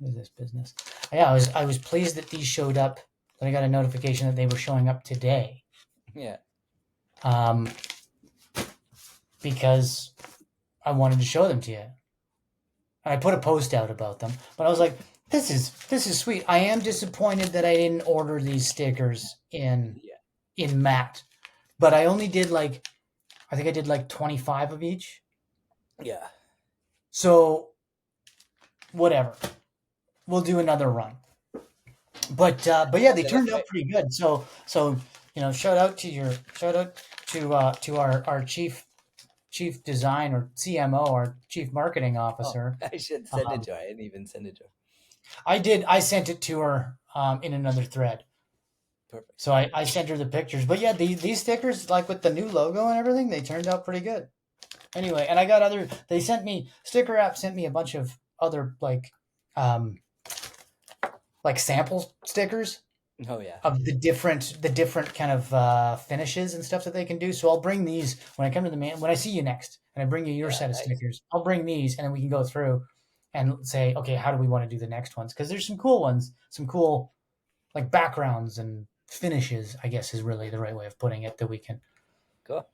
What is this business? Yeah, I was pleased that these showed up. That I got a notification that they were showing up today. Yeah. Because I wanted to show them to you. And I put a post out about them, but I was like, this is sweet. I am disappointed that I didn't order these stickers in matte, but I only did I think I did 25 of each. Yeah. So whatever, we'll do another run. But yeah, they turned out pretty good. So shout out to our chief design or CMO, our chief marketing officer. I should send it to her. I didn't even send it to her. I did. I sent it to her in another thread. Perfect. So I sent her the pictures. But yeah, these stickers, with the new logo and everything, they turned out pretty good. Anyway, and I got they sent me, Sticker App sent me a bunch of other sample stickers. Oh yeah. Of the different kind of finishes and stuff that they can do. So I'll bring these when I come to when I see you next, and I bring you your set of stickers. I'll bring these, and then we can go through and say, okay, how do we want to do the next ones? Because there's some cool ones, some cool backgrounds and finishes, I guess is really the right way of putting it, that we can. Cool.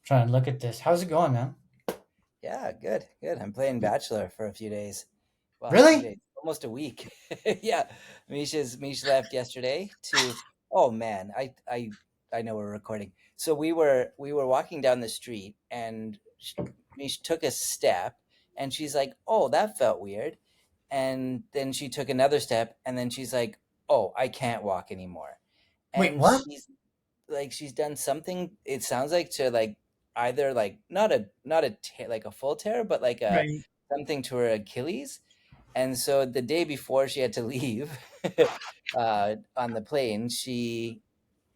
Try and look at this. How's it going, man? Yeah, good. I'm playing Bachelor for a few days. Well, really? Days, almost a week. Yeah. Misha left yesterday to. Oh man, I know we're recording. So we were walking down the street, and Misha took a step, and she's like, "Oh, that felt weird," and then she took another step, and then she's like, "Oh, I can't walk anymore." And wait, what? She's done something. It sounds like to either not a a full tear, but something to her Achilles. And so the day before she had to leave on the plane, she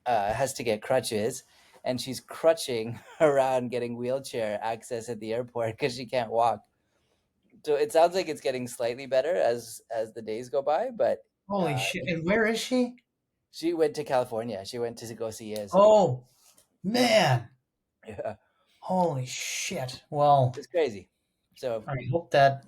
has to get crutches, and she's crutching around getting wheelchair access at the airport because she can't walk. So it sounds like it's getting slightly better as the days go by, but holy shit! And where is she? She went to California. She went to go see his. Oh, man. Yeah. Holy shit. Well, it's crazy. So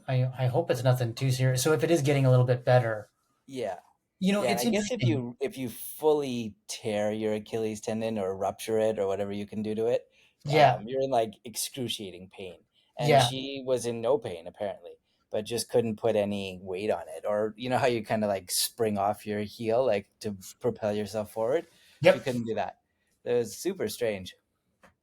I hope it's nothing too serious. So if it is getting a little bit better. Yeah. It's I guess interesting. if you fully tear your Achilles tendon or rupture it or whatever you can do to it, Yeah. You're in excruciating pain. And Yeah. she was in no pain apparently, but just couldn't put any weight on it. Or you know how you kind of spring off your heel to propel yourself forward? Yep. She couldn't do that. It was super strange.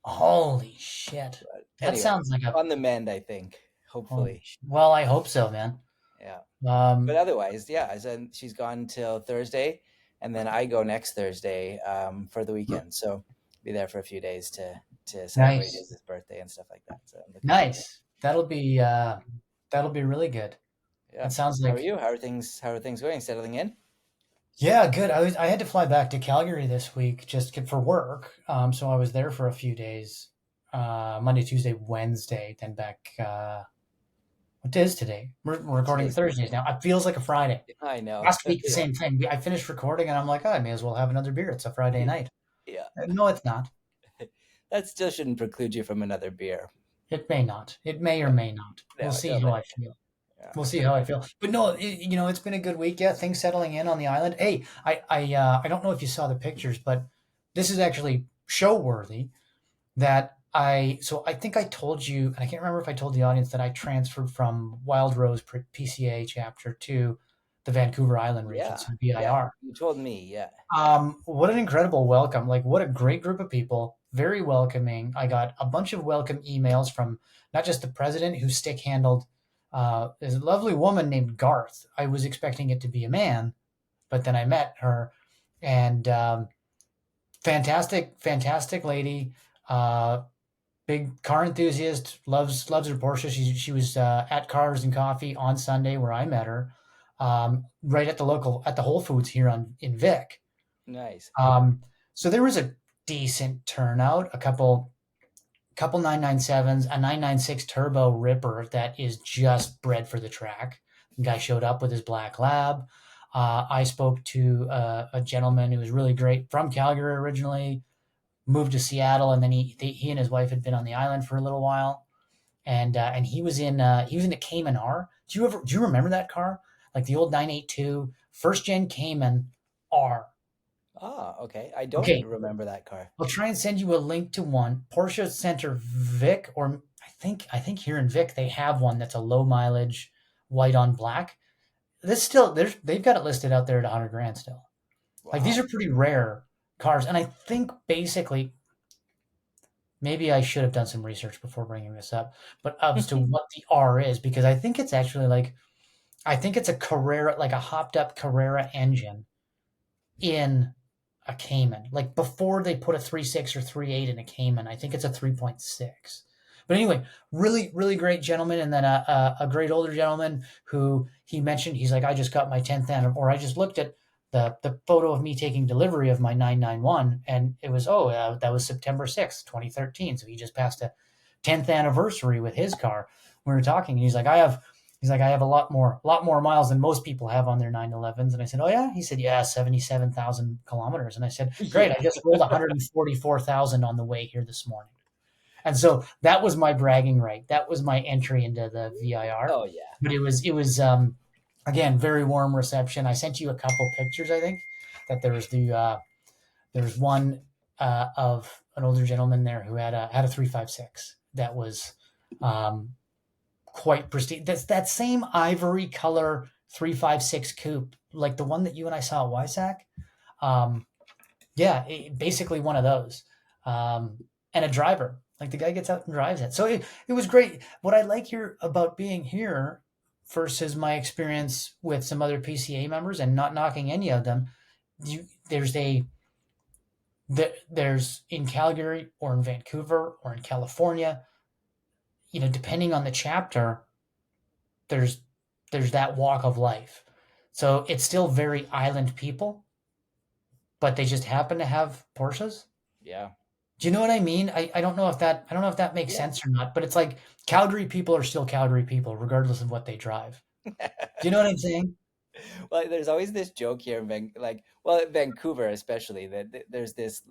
Holy shit. That sounds like on the mend, I think. Hopefully. Well, I hope so, man. Yeah. But otherwise, yeah, she's gone till Thursday, and then I go next Thursday for the weekend. So be there for a few days to celebrate his birthday and stuff like that. So nice. That'll be really good. Yeah. It sounds like. How are you? How are things going? Settling in? Yeah, good. I had to fly back to Calgary this week just for work. So I was there for a few days. Monday, Tuesday, Wednesday, then back. What day is today? We're recording Thursdays now. It feels like a Friday. I know. Last week, the same thing. I finished recording, and I'm like, I may as well have another beer. It's a Friday night. Yeah. No, it's not. That still shouldn't preclude you from another beer. It may not. It may or may not. We'll see how I feel. Yeah. We'll see how I feel. But no, it's been a good week. Yeah, things settling in on the island. Hey, I don't know if you saw the pictures, but this is actually show worthy. I think I told you, and I can't remember if I told the audience, that I transferred from Wild Rose PCA chapter to the Vancouver Island Region, so BIR. Yeah, you told me, yeah. What an incredible welcome. What a great group of people. Very welcoming. I got a bunch of welcome emails from not just the president, who stick handled there's a lovely woman named Garth. I was expecting it to be a man, but then I met her, and fantastic lady. Big car enthusiast, loves her Porsche. She was at Cars and Coffee on Sunday where I met her, right at the Whole Foods here in Vic. Nice. So there was a decent turnout. A couple 997s, a 996 turbo ripper that is just bred for the track. The guy showed up with his black lab. I spoke to a gentleman who was really great, from Calgary originally, moved to Seattle, and then he and his wife had been on the island for a little while, and he was in a Cayman R. Do you remember that car? like the old 982 first gen Cayman R. Ah, okay. I don't Okay, remember that car. I'll try and send you a link to one. Porsche Center Vic, or I think here in Vic they have one that's a low mileage white on black. This still they've got it listed out there at 100 grand still. Like these Wow. are pretty rare cars, and I think basically maybe I should have done some research before bringing this up, but as to what the R is, because I think it's actually like I think it's a Carrera, like a hopped up Carrera engine in a Cayman. Like before they put a 3.6 or 3.8 in a Cayman, I think it's a 3.6. But anyway, really, really great gentleman. And then a great older gentleman who he mentioned, he's like, I just got my 10th anniversary, or I just looked at the photo of me taking delivery of my 991, and it was, that was September 6th, 2013. So he just passed a 10th anniversary with his car. We were talking, and he's like, I have a lot more miles than most people have on their 911s. And I said, oh yeah? He said, yeah, 77,000 kilometers. And I said, great. Yeah. I just rolled 144,000 on the way here this morning. And so that was my bragging right. That was my entry into the VIR. Oh yeah. But it was again, very warm reception. I sent you a couple pictures, I think, that there was one of an older gentleman there who had a 356 that was quite pristine. That's that same ivory color 356 coupe, like the one that you and I saw at Wysack. Yeah, basically one of those. And a driver. Like the guy gets out and drives it. So it was great. What I like here about being here versus my experience with some other PCA members, and not knocking any of them, there's in Calgary or in Vancouver or in California, depending on the chapter, there's that walk of life. So it's still very island people, but they just happen to have Porsches. Yeah. Do you know what I mean? I don't know if that makes Yeah. sense or not, but it's like Calgary people are still Calgary people, regardless of what they drive. Do you know what I'm saying? Well, there's always this joke here in Vancouver especially, that there's this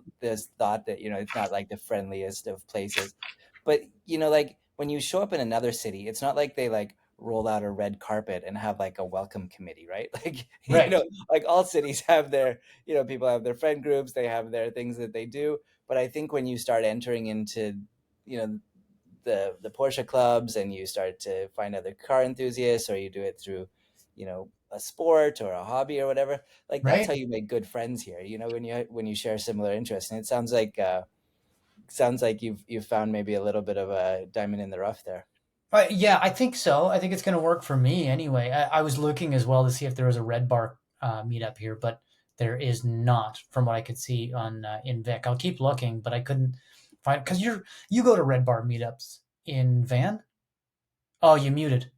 thought that, it's not like the friendliest of places. But, like when you show up in another city, it's not like they like roll out a red carpet and have like a welcome committee, right? Like, Right. like all cities have their, people have their friend groups, they have their things that they do. But I think when you start entering into, you know, the Porsche clubs, and you start to find other car enthusiasts, or you do it through, a sport or a hobby or whatever, like that's Right. how you make good friends here, when you share similar interests. And it sounds like you've found maybe a little bit of a diamond in the rough there. Yeah, I think so. I think it's going to work for me anyway. I was looking as well to see if there was a Red Bar meetup here, but there is not, from what I could see on in Vic. I'll keep looking, but I couldn't find, because you go to Red Bar meetups in Van. Oh, you muted.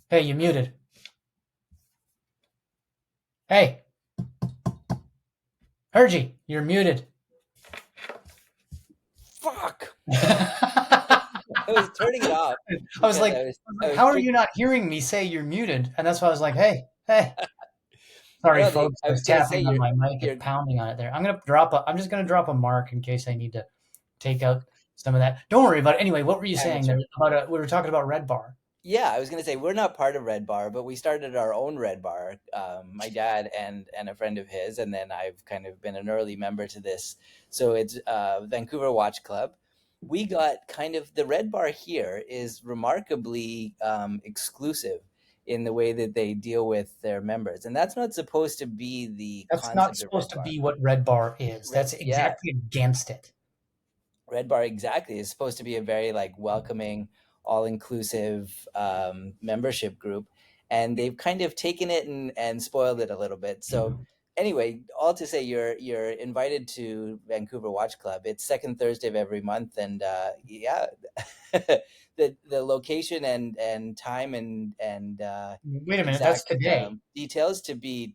Hey, you muted. Hey, heard you. You're muted. Fuck. I I was turning it off was because like, I was how are you freaking. not hearing me say you're muted? And that's why I was like, hey, hey. Sorry, No, folks. I I was was gonna say tapping on my mic you're and pounding on it there. I'm just gonna drop a mark in case I need to take out some of that. Don't worry about it. Anyway, what were you saying amateur. there about? We were talking about Red Bar. Yeah, I was gonna say we're not part of Red Bar, but we started our own Red Bar. My dad and a friend of his, and then I've kind of been an early member to this. So it's Vancouver Watch Club. We got kind of the Red Bar here is remarkably exclusive in the way that they deal with their members, and that's not supposed to be the That's not concept of supposed Red to Bar. be what Red Bar is. That's Yeah, exactly against it. Red Bar exactly is supposed to be a very like welcoming, all-inclusive membership group, and they've kind of taken it and spoiled it a little bit. So anyway, all to say, you're invited to Vancouver Watch Club. It's second Thursday of every month, and yeah, the location and time and Wait a minute. That's exact today. details to be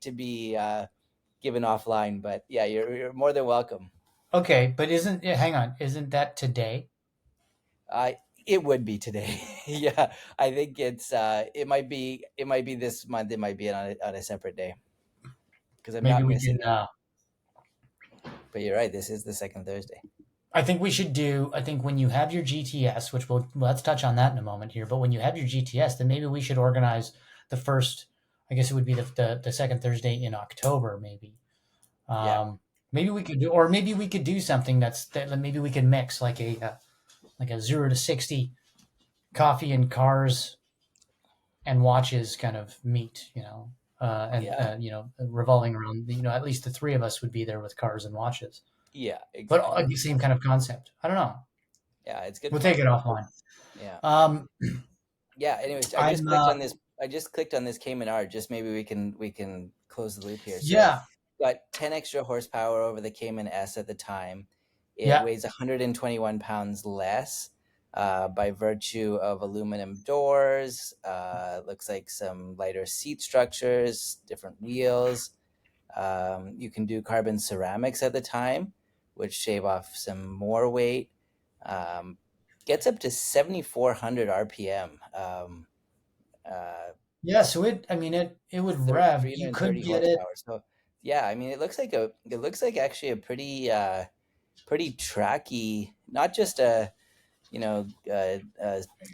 given offline. But yeah, you're more than welcome. Okay, but isn't hang on? Isn't that today? Uh, it would be today. Yeah, I think it might be this month. It might be on a separate day because I'm Maybe not we can. missing it. But you're right. This is the second Thursday. I think we should do. I think when you have your GTS, which let's touch on that in a moment here. But when you have your GTS, then maybe we should organize the first. I guess it would be the second Thursday in October, maybe. Yeah. Maybe we could do, or maybe we could do something that maybe we could mix like a 0 to 60 coffee and cars and watches kind of meet, and Yeah. revolving around, at least the three of us would be there with cars and watches, Yeah, but exactly. the same kind of concept. I don't know. Yeah, it's good We'll take fun. it offline. Yeah. Um, Yeah, anyways, I'm I just clicked on this Cayman R. Just maybe we can close the loop here. So yeah, got 10 extra horsepower over the Cayman S at the time. It yeah, weighs 121 pounds less by virtue of aluminum doors. Looks like some lighter seat structures, different wheels. You can do carbon ceramics at the time, which shave off some more weight. Um, Gets up to 7,400 RPM. yeah. So I mean, it would rev. You could 330 get it. horsepower. So yeah, I mean, it looks like actually a pretty tracky, not just a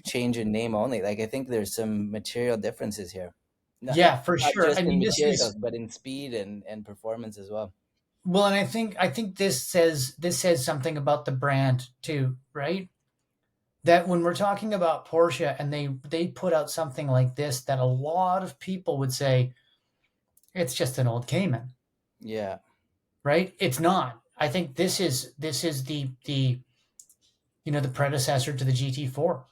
change in name only. Like I think there's some material differences here. Not Yeah, for not sure. just I in mean, this materials, is but in speed and performance as well. well, and I think this says something about the brand too, right? That when we're talking about Porsche and they put out something like this, that a lot of people would say it's just an old Cayman, Yeah. right? It's not. I think this is the predecessor to the GT4.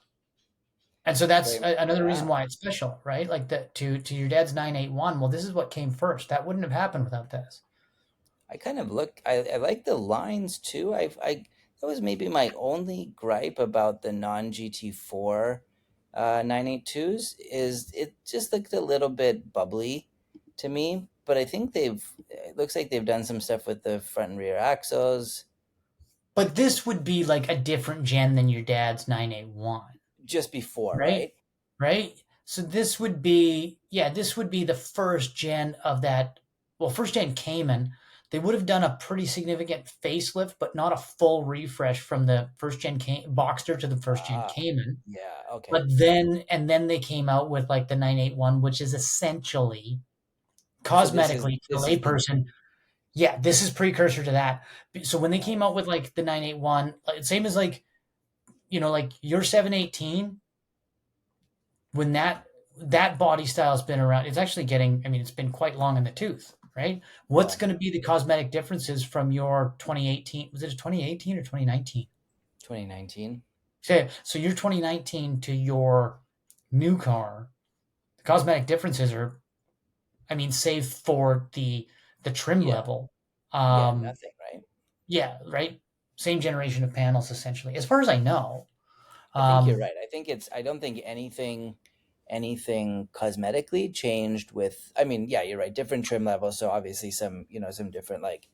And so that's another reason Yeah. why it's special, right? Like to your dad's 981. Well, this is what came first. That wouldn't have happened without this. I kind of look. I like the lines too. I that was maybe my only gripe about the non GT4 982s is it just looked a little bit bubbly to me. But I think it looks like they've done some stuff with the front and rear axles But this would be like a different gen than your dad's 981, just before, right? right? Right? So this would be the first gen of that. Well, first gen Cayman. They would have done a pretty significant facelift, but not a full refresh from the first gen Boxster to the first gen Ah, Cayman. yeah, But okay. then they came out with like the 981, which is essentially So this is cosmetically to a this is the layperson. Yeah, this is precursor to that. So when they came out with like the 981, same as like your 718, when that body style has been around, it's actually getting, I mean, it's been quite long in the tooth, right? What's yeah, going to be the cosmetic differences from your 2018? Was it a 2018 or 2019? 2019. So your 2019 to your new car, the cosmetic differences are, I mean, save for the trim Yeah, level. yeah, Um, nothing, right? yeah, right. Same generation of panels, essentially, as far as I know. I think you're Um, right. I don't think anything cosmetically changed with, I mean, yeah, you're right, different trim levels, so obviously some different like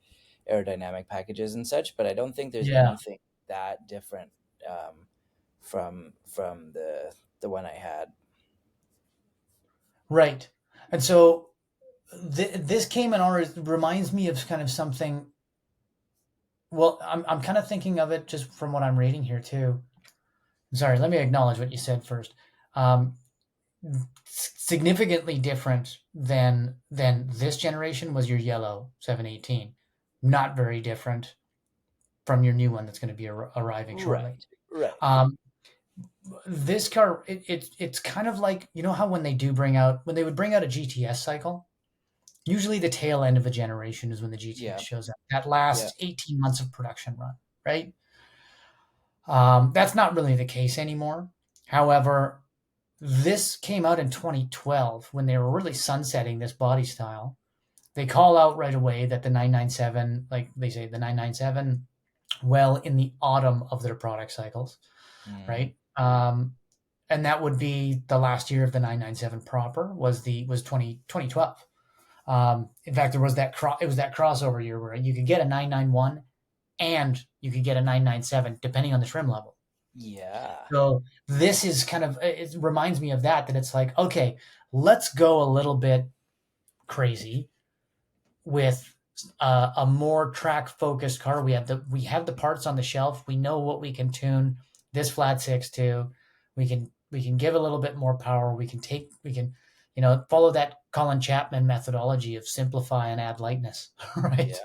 aerodynamic packages and such, but I don't think there's yeah, anything that different um, from the one I had. right. And so this Cayman R reminds me of kind of something. Well, I'm kind of thinking of it just from what I'm reading here too. Sorry, let me acknowledge what you said first. Um, Significantly different than this generation was your yellow 718. Not very different from your new one that's going to be arriving shortly. Right, right. Um, this car, it's kind of like, how when they would bring out a GTS cycle, usually the tail end of a generation is when the GTS Yeah, shows up. That yeah, last 18 months of production run, right? That's not really the case anymore. However, this came out in 2012 when they were really sunsetting this body style. They call out right away that the 997, like they say, the 997, well, in the autumn of their product cycles, mm, right? And that would be the last year of the 997 proper was 2012. In fact, there was it was that crossover year where you could get a 991 and you could get a 997 depending on the trim level. yeah, So this is kind of, it reminds me of that it's like, okay, let's go a little bit crazy with a more track focused car. We have the parts on the shelf. We know what we can tune this flat six to. We can give a little bit more power. We can follow that Colin Chapman methodology of simplify and add lightness, right? Yeah.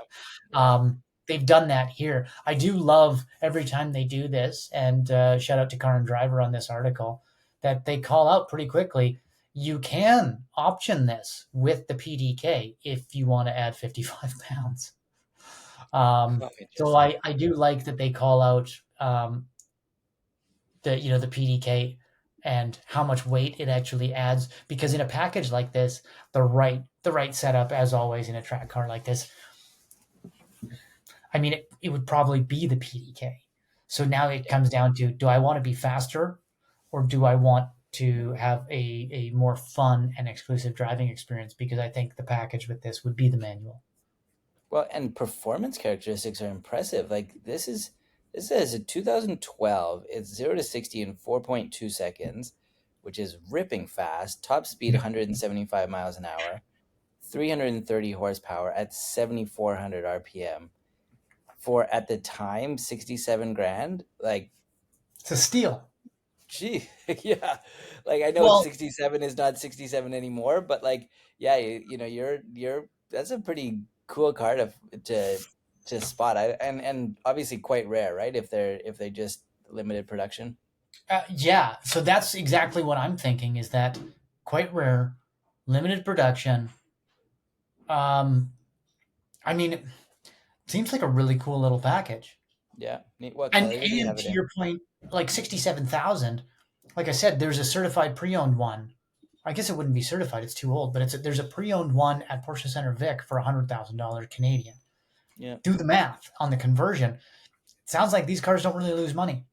Yeah. They've done that here. I do love every time they do this, and shout out to Car and Driver on this article, that they call out pretty quickly. You can option this with the PDK if you want to add 55 pounds. Oh, So interesting. I do like that they call out the PDK and how much weight it actually adds, because in a package like this, the right setup, as always in a track car like this, I mean, it would probably be the PDK. So now it Yeah. comes down to, do I want to be faster, or do I want to have a more fun and exclusive driving experience? Because I think the package with this would be the manual. Well, and performance characteristics are impressive. Like this is a 2012. It's 0 to 60 in 4.2 seconds, which is ripping fast. Top speed Yeah. 175 miles an hour, 330 horsepower at 7400 RPM. For at the time 67 grand. Like, It's a steal. gee, yeah. Like I know Well, 67 is not 67 anymore, but like yeah, you're that's a pretty cool car to to spot. And obviously quite rare, right? If they just limited production. yeah. So that's exactly what I'm thinking. Is that quite rare, limited production. Um, I mean, it seems like a really cool little package. Yeah. Neat. What And color did he and have it to in? your point, like 67,000, like I said, there's a certified pre-owned one. I guess it wouldn't be certified; it's too old. But there's a pre-owned one at Porsche Center Vic for $100,000 Canadian. Yeah. Do the math on the conversion. It sounds like these cars don't really lose money.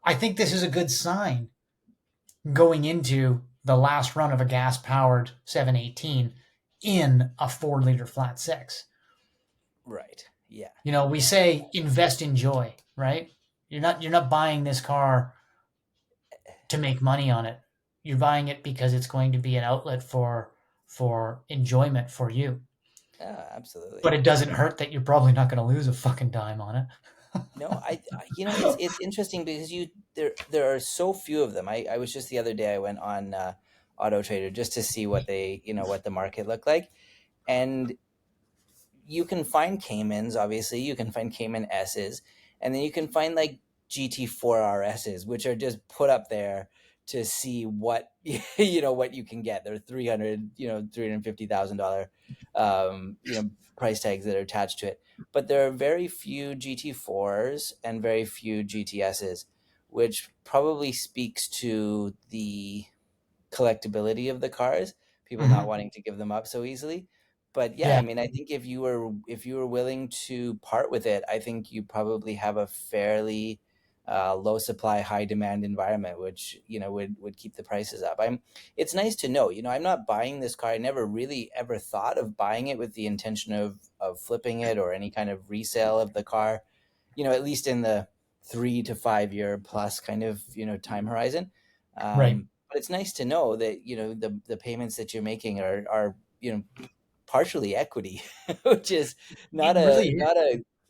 I think this is a good sign going into the last run of a gas-powered 718 in a 4-liter flat six. Right. Yeah. We Yeah. say invest in joy, right? You're not buying this car to make money on it. You're buying it because it's going to be an outlet for enjoyment for you. Yeah, But absolutely. it doesn't hurt that you're probably not going to lose a fucking dime on it. No, it's interesting because there are so few of them. I was just the other day I went on Auto Trader just to see what they what the market looked like, and you can find Caymans, obviously you can find Cayman S's, and then you can find like GT4 RS's, which are just put up there to see what what you can get. They're 300 $350,000 price tags that are attached to it, but there are very few GT4s and very few GTS's, which probably speaks to the collectability of the cars, people not Mm-hmm. wanting to give them up so easily. But yeah, Yeah, I mean, I think if you were willing to part with it, I think you probably have a fairly low supply, high demand environment, which would keep the prices up. It's nice to know. I'm not buying this car. I never really ever thought of buying it with the intention of flipping it or any kind of resale of the car. At least in the 3 to 5 year plus kind of time horizon. right. But it's nice to know that the payments that you're making are partially equity, which is It not a really is. not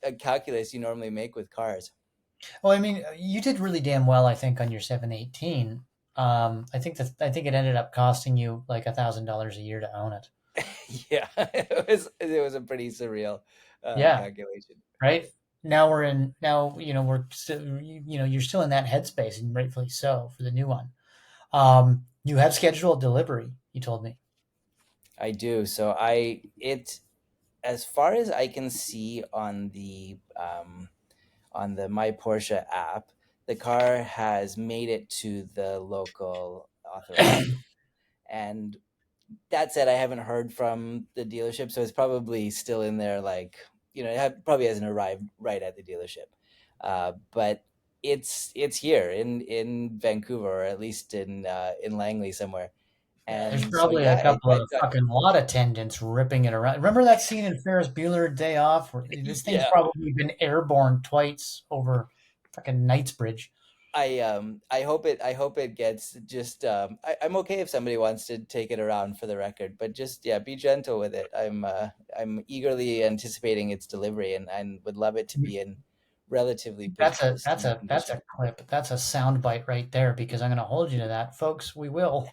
a calculus you normally make with cars. Well, I mean, you did really damn well, I think, on your 718. I think it ended up costing you like $1,000 a year to own it. Yeah, it was a pretty surreal Yeah, calculation. right. We're still, you're still in that headspace, and rightfully so for the new one. You have scheduled delivery, you told me. I do. So as far as I can see on the My Porsche app, the car has made it to the local authorized. And that said, I haven't heard from the dealership, so it's probably still in there. Like probably hasn't arrived right at the dealership, but it's here in Vancouver, or at least in Langley somewhere. Yeah, there's And so probably a yeah, couple I've of got fucking lot attendants ripping it around. Remember that scene in Ferris Bueller Day Off where this thing's yeah. probably been airborne twice over fucking Knightsbridge. I hope it gets just I'm okay if somebody wants to take it around for the record, but just yeah, be gentle with it. I'm eagerly anticipating its delivery and would love it to be in relatively pristine That's condition. a clip. That's a sound bite right there because I'm going to hold you to that, folks. We will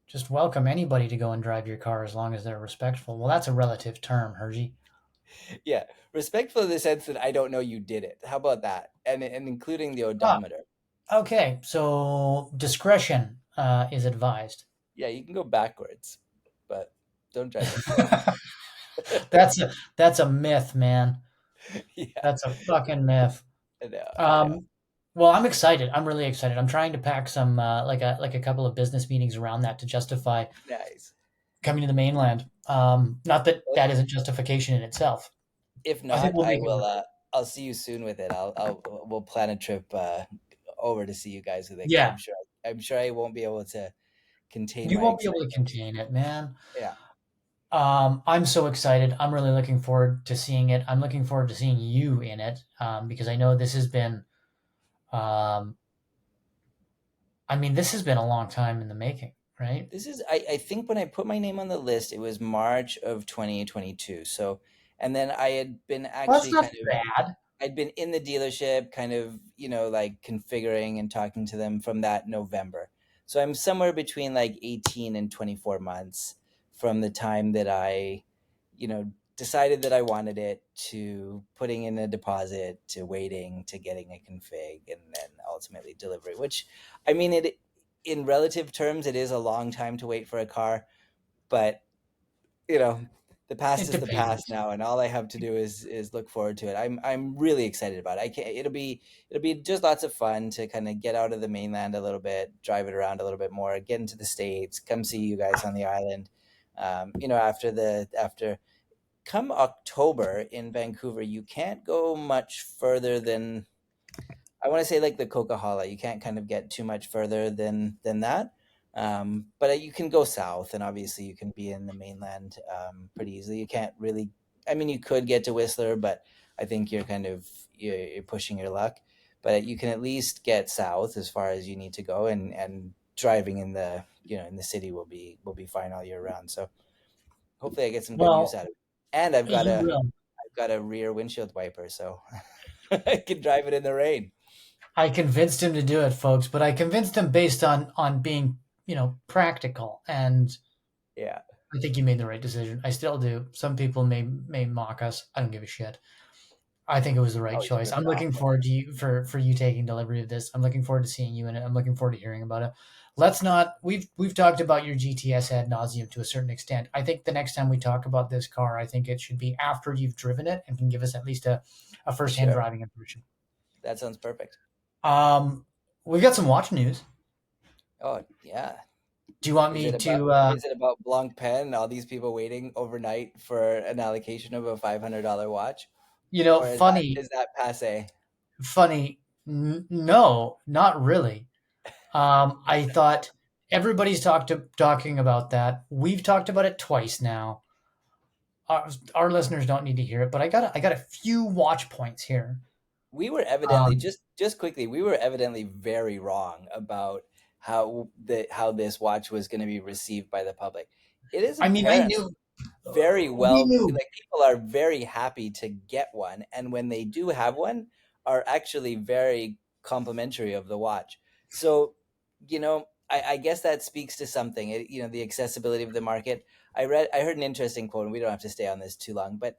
just welcome anybody to go and drive your car as long as they're respectful. Well, that's a relative term, Hergy. Yeah, respectful in the sense that I don't know you did it. How about that? And including the Ah, odometer. okay. So discretion is advised. Yeah, you can go backwards, but don't drive it slow. That's a myth, man. Yeah, That's a fucking myth. I know, I know. Um, well, I'm excited. I'm really excited. I'm trying to pack some like a couple of business meetings around that to justify Nice. coming to the mainland. Not that Well, that isn't justification in itself. if I think not, we'll I make it will. work. I'll see you soon with it. We'll plan a trip over to see you guys with it because Yeah, I'm sure I won't be able to contain you my won't be able to excitement. contain it, man. Yeah. I'm so excited. I'm really looking forward to seeing it. I'm looking forward to seeing you in it because I know this has been. Um, I mean, this has been a long time in the making, right? This is I think when I put my name on the list, it was March of 2022. So, and then I had been Well, that's actually not kind of bad. I'd been in the dealership, kind of, like configuring and talking to them from that November. So I'm somewhere between like 18 and 24 months from the time that I, decided that I wanted it to putting in a deposit to waiting to getting a config and then ultimately delivery, which I mean, it in relative terms, it is a long time to wait for a car, but you know the past It is the past depends. now and all I have to do is look forward to it. I'm really excited about it. I can't It'll be just lots of fun to kind of get out of the mainland a little bit, drive it around a little bit more, get into the States, come see you guys on the island. After come October in Vancouver, you can't go much further than, I want to say, like the Coca-Cola. You can't kind of get too much further than that. But you can go south, and obviously you can be in the mainland pretty easily. You can't really. I mean, you could get to Whistler, but I think you're pushing your luck. But you can at least get south as far as you need to go, and driving in the city will be fine all year round. So hopefully I get some good use Well, out of it. And I've got you a will. I've got a rear windshield wiper, so I can drive it in the rain. I convinced him to do it, folks, but I convinced him based on being, practical, and Yeah. I think you made the right decision. I still do. Some people may mock us. I don't give a shit. I think it was the right Oh, you're choice. I'm looking phenomenal. forward to you for you taking delivery of this. I'm looking forward to seeing you in it. I'm looking forward to hearing about it. Let's not. We've talked about your GTS ad nauseum to a certain extent. I think the next time we talk about this car, I think it should be after you've driven it and can give us at least a first hand Sure. driving impression. That sounds perfect. Um, we got some watch news. Oh, yeah. Do you want Is me it about to? is it about Blanc Pen, all these people waiting overnight for an allocation of a $500 watch? Or is that Funny, is that passe? funny. No, not really. I thought everybody's talking about that. We've talked about it twice now. Our listeners don't need to hear it, but I got a few watch points here. We were evidently Um, just quickly, we were evidently very wrong about how this watch was going to be received by the public. It is I mean, I apparently knew very we well, knew. like people are very happy to get one, and when they do have one are actually very complimentary of the watch. So I guess that speaks to something, the accessibility of the market. I heard an interesting quote, and we don't have to stay on this too long, but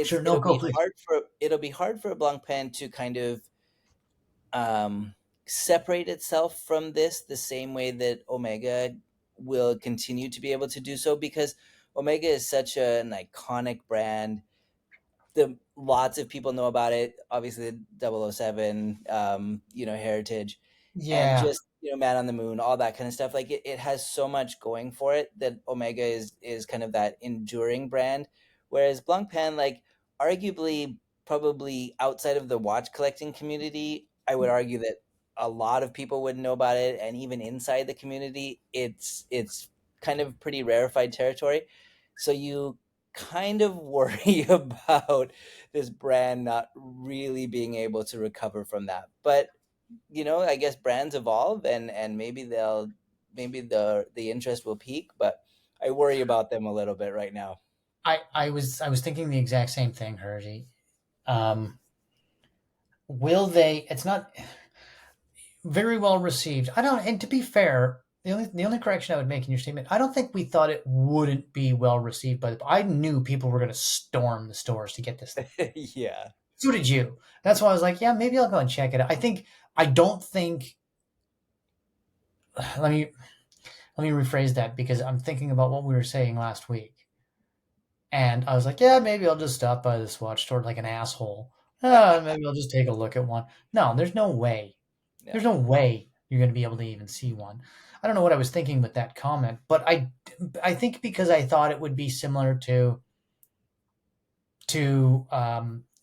Sure, no, go please. it'll be hard for a Blancpain to kind of um, separate itself from this the same way that Omega will continue to be able to do so, because Omega is such an iconic brand. The Lots of people know about it. Obviously, the 007, heritage, and Yeah, just Man on the Moon, all that kind of stuff. Like it has so much going for it that Omega is kind of that enduring brand, whereas Blancpain, like arguably, probably outside of the watch collecting community, I would argue that a lot of people wouldn't know about it, and even inside the community, it's kind of pretty rarefied territory. So you kind of worry about this brand not really being able to recover from that. But I guess brands evolve, and maybe the interest will peak, but I worry about them a little bit right now. I was thinking the exact same thing, Hergy. Um, will they? It's not very well received. I don't. And to be fair, the only correction I would make in your statement, I don't think we thought it wouldn't be well received by the. I knew people were going to storm the stores to get this thing. Yeah. So did you. That's why I was like, yeah, maybe I'll go and check it out. I don't think. Let me let me rephrase that because I'm thinking about what we were saying last week. And I was like, yeah, maybe I'll just stop by this watch store like an asshole. Maybe I'll just take a look at one. No, there's no way. There's No. no way you're going to be able to even see one. I don't know what I was thinking with that comment, but I think because I thought it would be similar to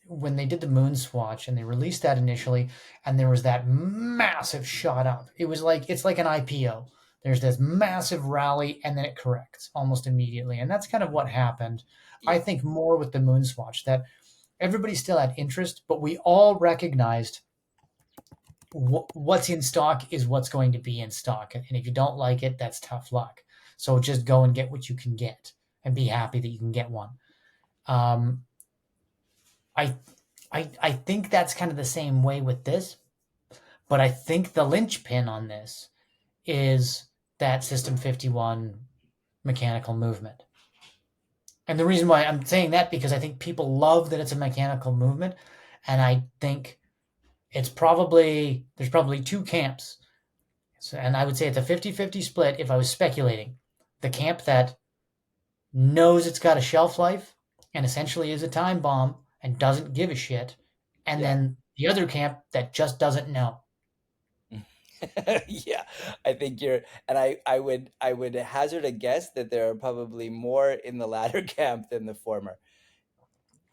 when they did the moon swatch and they released that initially, and there was that massive shot up. It's like an IPO. There's this massive rally and then it corrects almost immediately, and that's kind of what happened. I Yeah. think more with the moon swatch that everybody still had interest, but we all recognized what's in stock is what's going to be in stock, and if you don't like it, that's tough luck. So just go and get what you can get and be happy that you can get one. Um, I I think that's kind of the same way with this, but I think the linchpin on this is that System 51 mechanical movement. And the reason why I'm saying that because I think people love that it's a mechanical movement, and I think there's probably two camps. So, and I would say it's a 50-50 split if I was speculating. The camp that knows it's got a shelf life and essentially is a time bomb and doesn't give a shit. And Yeah. then the other camp that just doesn't know. Yeah, I think and I would hazard a guess that there are probably more in the latter camp than the former.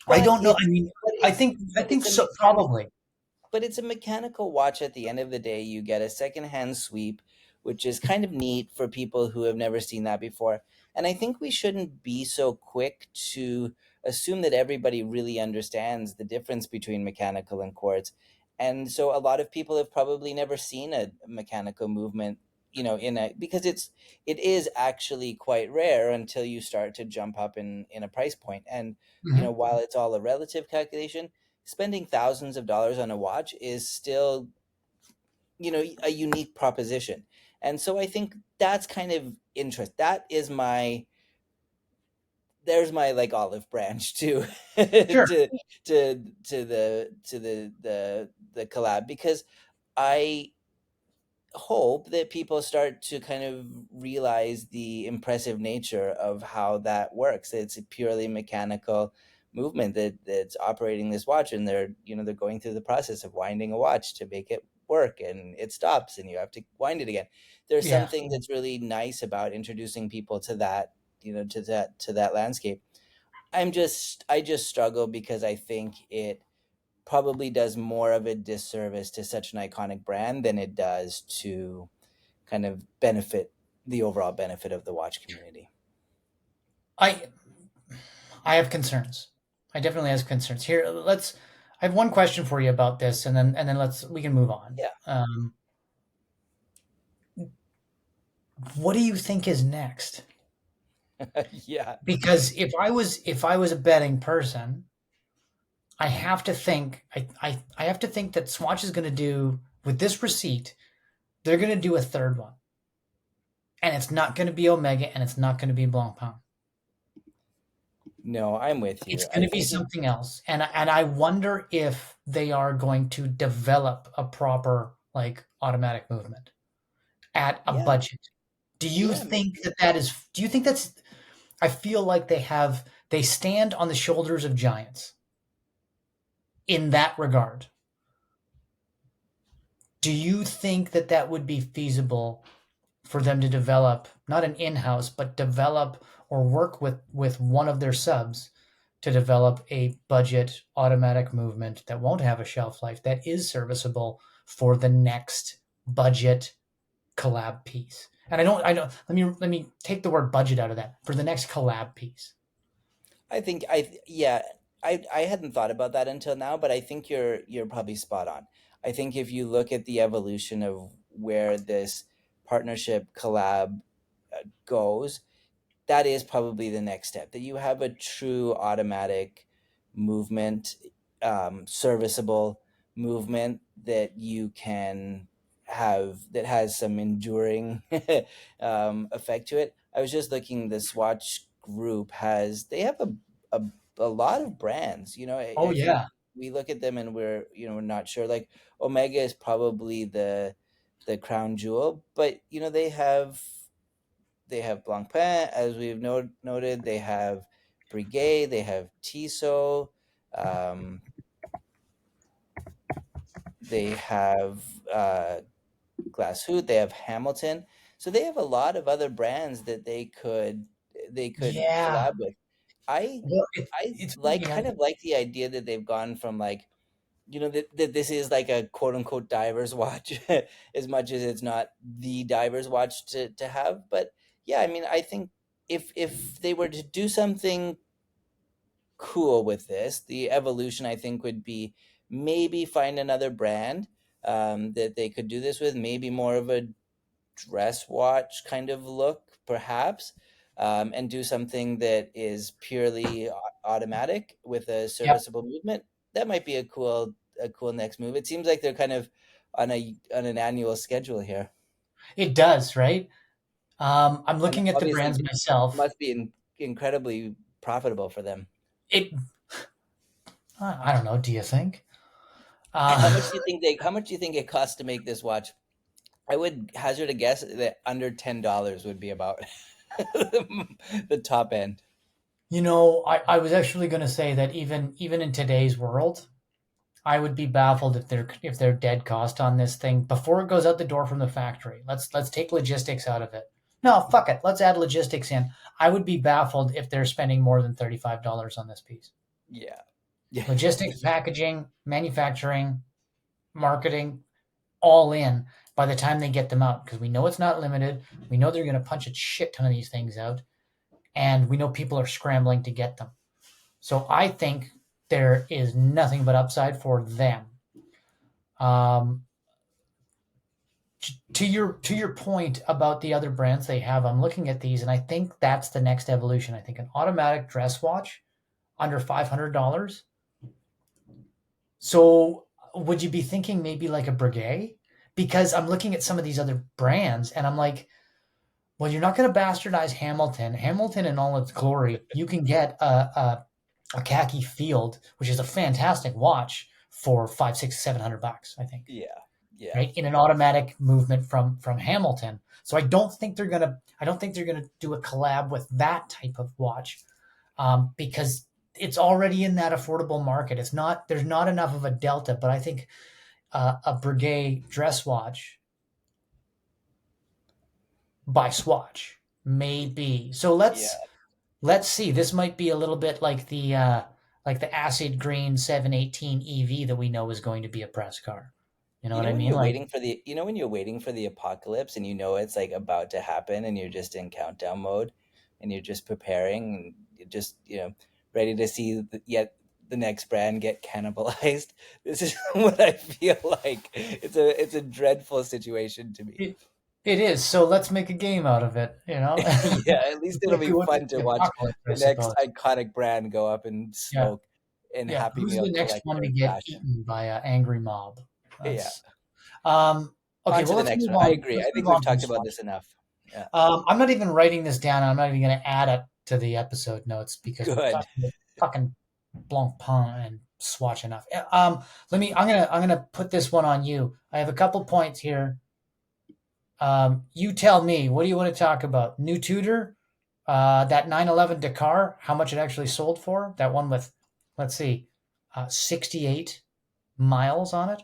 I But don't know. I mean, but I it's think I but think it's a so, mechanic probably. but it's a mechanical watch at the end of the day. You get a secondhand sweep, which is kind of neat for people who have never seen that before. And I think we shouldn't be so quick to assume that everybody really understands the difference between mechanical and quartz. And so a lot of people have probably never seen a mechanical movement, because it is actually quite rare until you start to jump up in a price point. And Mhm. while it's all a relative calculation, spending thousands of dollars on a watch is still, a unique proposition. And so I think that's kind of interest. There's my like olive branch to Sure. to the collab, because I hope that people start to kind of realize the impressive nature of how that works. It's a purely mechanical movement that's operating this watch, and they're going through the process of winding a watch to make it work, and it stops and you have to wind it again. There's Yeah. something that's really nice about introducing people to that, to that landscape. I just struggle because I think it probably does more of a disservice to such an iconic brand than it does to kind of benefit the overall benefit of the watch community. I I have concerns. I definitely have concerns. Here, let's I have one question for you about this and then we can move on. Yeah. What do you think is next? Yeah. Because if I was a betting person, I have to think that Swatch is going to do with this receipt, they're going to do a third one. And it's not going to be Omega and it's not going to be Blancpain. No, I'm with It's you. going I to be think something else. And I wonder if they are going to develop a proper like automatic movement at a yeah, budget. yeah, maybe. Do you think that's I feel like they stand on the shoulders of giants in that regard. Do you think that that would be feasible for them to develop not an in-house but develop or work with one of their subs to develop a budget automatic movement that won't have a shelf life that is serviceable for the next budget collab piece? And I don't let me take the word budget out of that for the next collab piece. I think I yeah, I hadn't thought about that until now, but I think you're probably spot on. I think if you look at the evolution of where this partnership collab goes, that is probably the next step, that you have a true automatic movement, serviceable movement that you can have, that has some enduring effect to it. I was just looking, the Swatch group has, they have a, a lot of brands, you know. Oh I think yeah. we look at them and we're, you know, we're not sure, like Omega is probably the crown jewel, but you know, they have Blancpain, as we've noted. They have Breguet. They have Tissot. Um, they have Glass Hoot. They have Hamilton. So they have a lot of other brands that they could Yeah. collab with. I Well, I it's funny, like, kind of like the idea that they've gone from, like, you know, that this is like a quote unquote diver's watch, as much as it's not the diver's watch to have. But yeah, I mean, I think if they were to do something cool with this, the evolution, I think, would be maybe find another brand that they could do this with, maybe more of a dress watch kind of look, perhaps, and do something that is purely automatic with a yep, serviceable movement. That might be a cool next move. It seems like they're kind of on an annual schedule here. it does, right? I'm And looking at the obviously brands myself. must be incredibly profitable for them. It, I don't know. Do you think? How Uh, much do you think it costs to make this watch? I would hazard a guess that under $10 would be about the top end. I was actually going to say that even in today's world, I would be baffled if they're dead cost on this thing before it goes out the door from the factory. Let's take logistics out of it. No, fuck it. Let's add logistics in. I would be baffled if they're spending more than $35 on this piece. Yeah. Yeah. Logistics, packaging, manufacturing, marketing, all in by the time they get them out, because we know it's not limited. We know they're going to punch a shit ton of these things out, and we know people are scrambling to get them. So I think there is nothing but upside for them. Um, to your point about the other brands they have, I'm looking at these and I think that's the next evolution. I think an automatic dress watch under $500. So would you be thinking maybe like a Breguet? Because I'm looking at some of these other brands and I'm like, well, you're not going to bastardize Hamilton. Hamilton in all its glory, you can get a khaki field, which is a fantastic watch for 5, 6, $700, I think. Yeah. Yeah. Right, in an automatic movement from Hamilton. So I don't think they're gonna do a collab with that type of watch, because it's already in that affordable market. There's not enough of a delta, but I think a Breguet dress watch by Swatch maybe. So Yeah. let's see. This might be a little bit like the acid green 718 EV that we know is going to be a press car. You know You what know I when mean? you're Like, waiting for the you know when you're waiting for the apocalypse and you know it's like about to happen and you're just in countdown mode and you're just preparing and you're just, ready to see yet the next brand get cannibalized. This is what I feel like. It's a dreadful situation to be. It, it is. So let's make a game out of it. Yeah, at least It's it'll like be going to fun to the watch apocalypse, I the next suppose. iconic brand go up in Yeah, smoke in yeah. Happy Who's Meal the next one to collector get fashion. eaten by an angry mob? Yeah. That's okay. On to Well, the let's next move one. I on. agree. Let's I think move we've on from talked about Swatch. this enough. Yeah. I'm not even writing this down. I'm not even going to add it to the episode notes because we've Good. talked about fucking Blancpain and Swatch enough. I'm gonna put this one on you. I have a couple points here. You tell me, what do you want to talk about? New Tudor, that 911 Dakar, how much it actually sold for? That one with, let's see, 68 miles on it.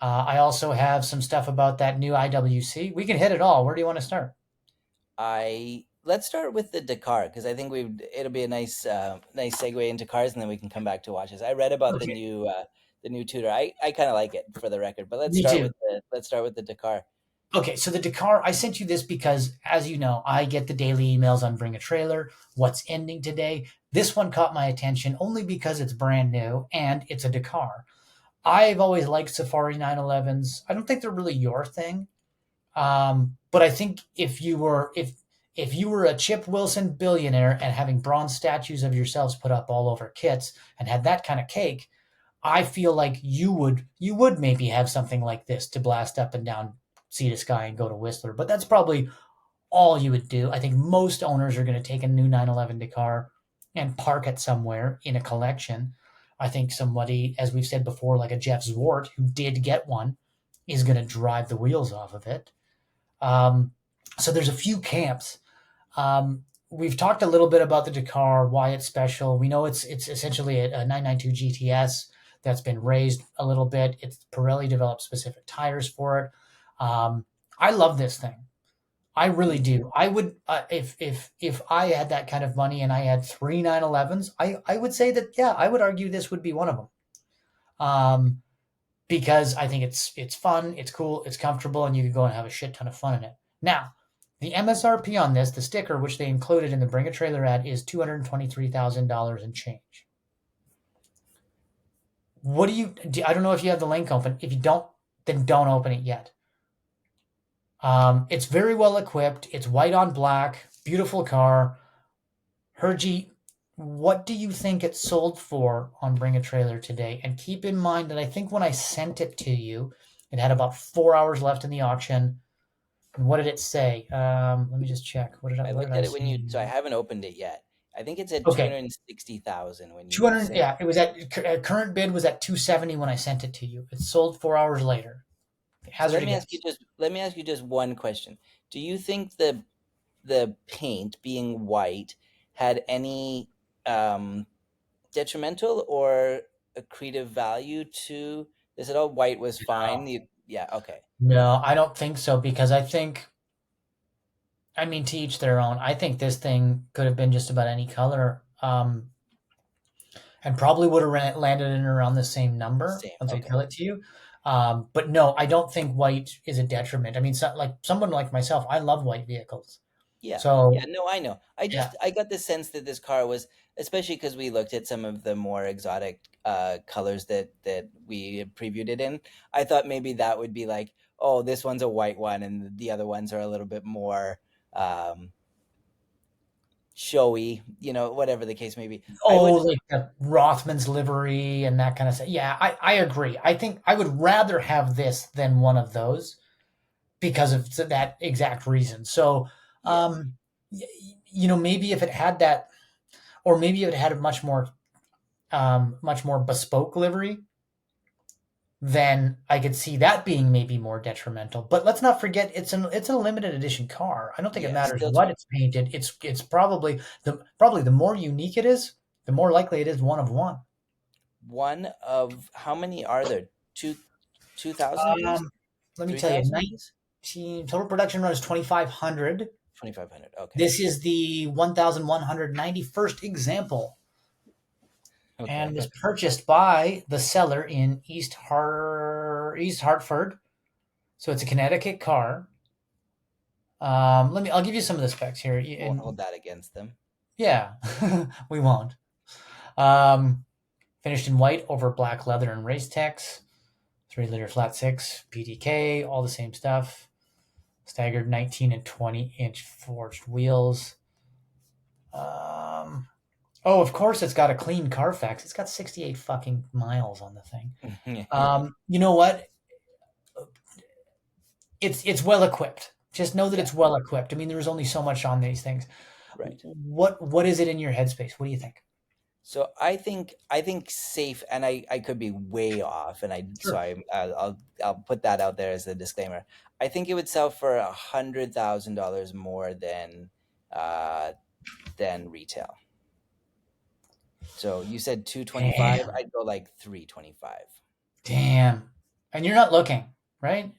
I also have some stuff about that new IWC. We can hit it all. Where do you want to start? I Let's start with the Dakar because I think it'll be a nice segue into cars and then we can come back to watches. I read about Okay, the new Tudor. I kind of like it for the record, but me too. let's start with the Dakar. Okay, so the Dakar, I sent you this because, as you know, I get the daily emails on Bring a Trailer, what's ending today. This one caught my attention only because it's brand new and it's a Dakar. I've always liked Safari 911s. I don't think they're really your thing. But I think if you were a Chip Wilson billionaire and having bronze statues of yourselves put up all over kits and had that kind of cake, I feel like you would maybe have something like this to blast up and down Sea to Sky and go to Whistler. But that's probably all you would do. I think most owners are going to take a new 911 Dakar and park it somewhere in a collection. I think somebody, as we've said before, like a Jeff Zwart, who did get one, is going to drive the wheels off of it. So there's a few camps. We've talked a little bit about the Dakar, why it's special. We know it's essentially a 992 GTS that's been raised a little bit. It's Pirelli developed specific tires for it. I love this thing. I really do. I would if I had that kind of money and I had three 911s, I would say that yeah, I would argue this would be one of them. Because I think it's fun, it's cool, it's comfortable, and you could go and have a shit ton of fun in it. Now, the MSRP on this, the sticker, which they included in the Bring a Trailer ad, is $223,000 and change. What I don't know if you have the link open. If you don't, then don't open it yet. It's very well equipped. It's white on black, beautiful car. Hergy, what do you think it sold for on Bring a Trailer today? And keep in mind that I think when I sent it to you, it had about 4 hours left in the auction. And what did it say? Let me just check. I looked at it when you, so I haven't opened it yet. I think it's at okay. 260,000 when you 200. Yeah, it was at current bid was at 270 when I sent it to you. It sold 4 hours later. So let me ask you just one question. Do you think the paint being white had any detrimental or accretive value to this at all? White was fine. Yeah, okay. No, I don't think so because I mean, to each their own. I think this thing could have been just about any color, and probably would have landed in around the same number once I tell it to you. But no, I don't think white is a detriment. I mean, like someone like myself, I love white vehicles. Yeah. So yeah, no, I know. I got the sense that this car was, especially because we looked at some of the more exotic colors that we previewed it in. I thought maybe that would be like, oh, this one's a white one, and the other ones are a little bit more showy, whatever the case may be. Like the Rothman's livery and that kind of stuff. Yeah, I agree. I think I would rather have this than one of those because of that exact reason. So, maybe if it had that, or maybe it had a much more bespoke livery, then I could see that being maybe more detrimental. But let's not forget it's a limited edition car. I don't think it matters what it's painted. It's probably the more unique it is, the more likely it is one of one. One of how many are there? 2,000? Let me tell you, 19 total production run is 2,500. 2,500. Okay. This is the 1,191st example. Okay. And was purchased by the seller in East Hartford. So it's a Connecticut car. I'll give you some of the specs here. Won't hold that against them. Yeah, we won't. Finished in white over black leather and race tex. 3-liter flat six, PDK, all the same stuff. Staggered 19 and 20-inch forged wheels. Oh, of course, it's got a clean Carfax. It's got 68 fucking miles on the thing. You know what? It's well equipped. Just know that it's well equipped. I mean, there's only so much on these things. Right. What is it in your headspace? What do you think? So I think safe, and I could be way off, and I'll put that out there as a disclaimer. I think it would sell for $100,000 more than retail. So you said 225. I'd go like 325. Damn, and you're not looking, right?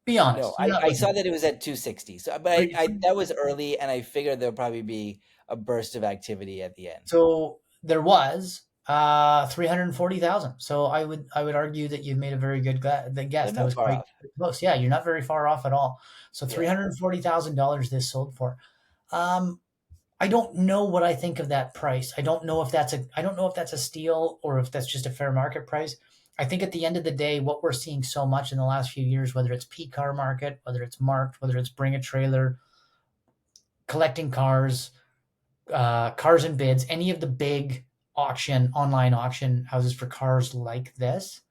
Be honest. No, I saw that it was at 260. So, but that was early, and I figured there'll probably be a burst of activity at the end. So there was 340,000. So I would argue that you made a very good guess. That was quite close. Yeah, you're not very far off at all. So $340,000 this sold for. I don't know what I think of that price. I don't know if that's a steal or if that's just a fair market price. I think at the end of the day, what we're seeing so much in the last few years, whether it's P car market, whether it's marked, whether it's bring a trailer, collecting cars, cars and bids, any of the big online auction houses for cars like this,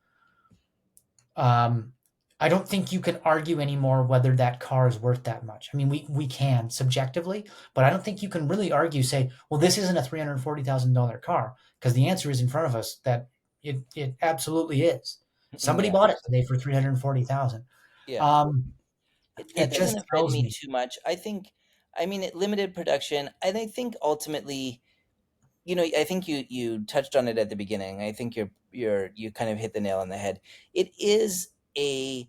I don't think you can argue anymore whether that car is worth that much. I mean, we can subjectively, but I don't think you can really argue, say, well, this isn't a $340,000 car, because the answer is in front of us that it absolutely is. Somebody Yeah, bought it today for 340,000. yeah. Um, That it doesn't just offend tells me me. too much. I think, I mean, it limited production, and I think ultimately, I think you touched on it at the beginning. I think you kind of hit the nail on the head. It is a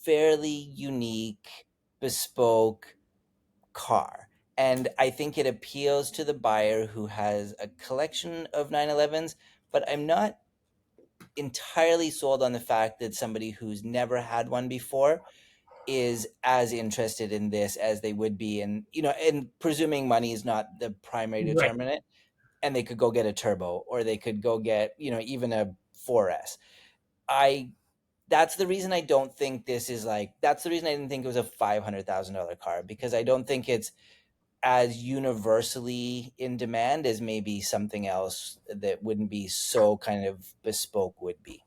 fairly unique, bespoke car. And I think it appeals to the buyer who has a collection of 911s, but I'm not entirely sold on the fact that somebody who's never had one before is as interested in this as they would be, and presuming money is not the primary Right. determinant, and they could go get a turbo, or they could go get, even a 4S. I That's the reason I don't think this is like, that's the reason I didn't think it was a $500,000 car, because I don't think it's as universally in demand as maybe something else that wouldn't be so kind of bespoke would be.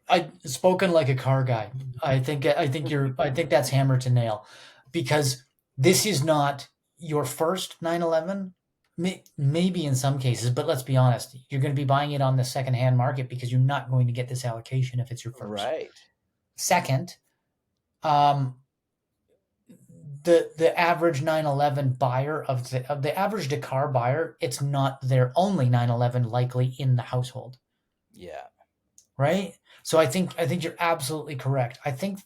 I spoken like a car guy. I think that's hammer to nail, because this is not your first 911. Maybe in some cases, but let's be honest, you're going to be buying it on the secondhand market because you're not going to get this allocation if it's your first. Right. Second, um, the average 911 buyer of the average Dakar buyer, it's not their only 911 likely in the household. Yeah. Right? So I think you're absolutely correct. I think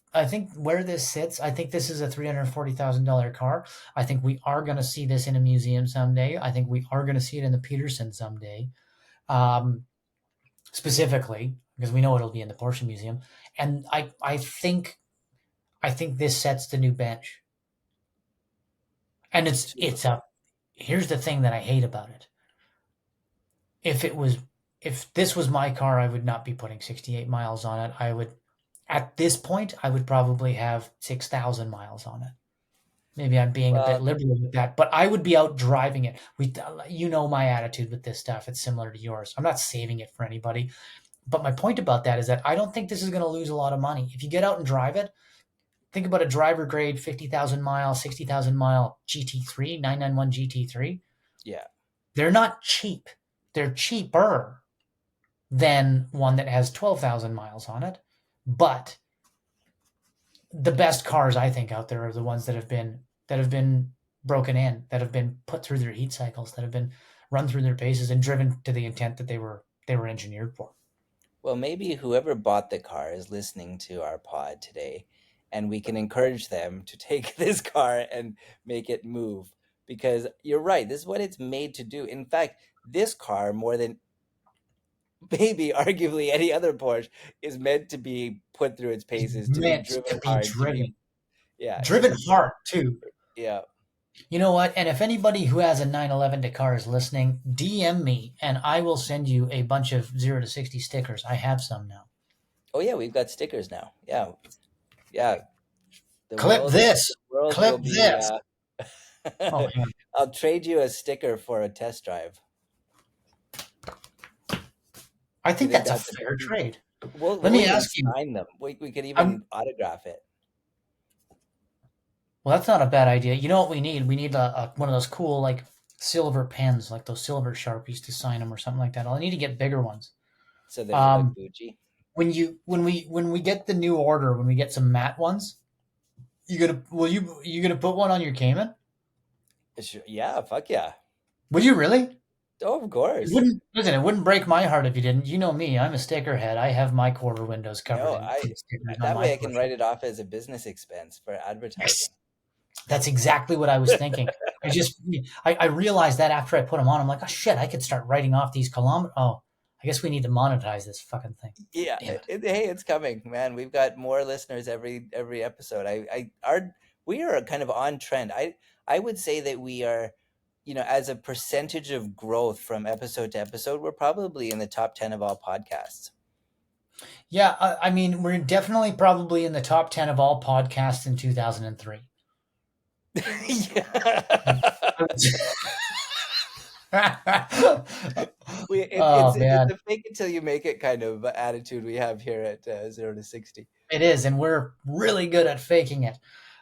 where this sits, I think this is a $340,000 car. I think we are going to see this in a museum someday. I think we are going to see it in the Peterson someday, um, specifically because we know it'll be in the Porsche Museum. And I think this sets the new bench. And here's the thing that I hate about it. If this was my car, I would not be putting 68 miles on it. At this point, I would probably have 6,000 miles on it. Maybe I'm being a bit Well, liberal with that, but I would be out driving it. My attitude with this stuff. It's similar to yours. I'm not saving it for anybody. But my point about that is that I don't think this is going to lose a lot of money. If you get out and drive it, think about a driver grade 50,000 mile, 60,000 mile GT3, 991 GT3. yeah. They're not cheap. They're cheaper than one that has 12,000 miles on it. But the best cars I think out there are the ones that have been broken in, that have been put through their heat cycles, that have been run through their paces and driven to the intent that they were engineered for. Well, maybe whoever bought the car is listening to our pod today, and we can encourage them to take this car and make it move, because you're right. This is what it's made to do. In fact, this car, more than maybe arguably any other Porsche, is meant to be put through its It's paces, to be meant driven to be hard, to be, driven. yeah, Driven hard too. yeah. You know what? And if anybody who has a 911 Dakar is listening, DM me and I will send you a bunch of 0 to 60 stickers. I have some now. Oh yeah, we've got stickers now. Yeah, yeah. The Clip world, this. the world Clip will be. this. Oh, yeah. I'll trade you a sticker for a test drive. I Do you think think that's a that's fair trade. Let we'll me even ask you. sign them. We could I'm even autograph it. Well, that's not a bad idea. You know what we need? We need one of those cool like silver pens, like those silver Sharpies to sign them or something like that. I'll need to get bigger ones. So they look Um, Gucci. when we get the new order, when we get some matte ones, you gonna put one on your Cayman? Sure, yeah, fuck yeah. Would you really? Oh, of It course. wouldn't listen. It wouldn't break my heart if you didn't. You know me. I'm a sticker head. I have my quarter windows covered No, in stickers on that my way I can Porsche. write it off as a business expense for advertising. Yes, that's exactly what I was thinking. I realized that after I put them on, I'm like, oh shit, I could start writing off these kilometers. Oh, I guess we need to monetize this fucking thing. Yeah, Damn it. hey, it's coming, man. We've got more listeners every episode. We are kind of on trend. I would say that we are, as a percentage of growth from episode to episode, we're probably in the top 10 of all podcasts. Yeah, I mean, we're definitely probably in the top 10 of all podcasts in 2003. Oh It's man, a fake until you make it kind of attitude we have here at 0 to 60. it is, and we're really good at faking it.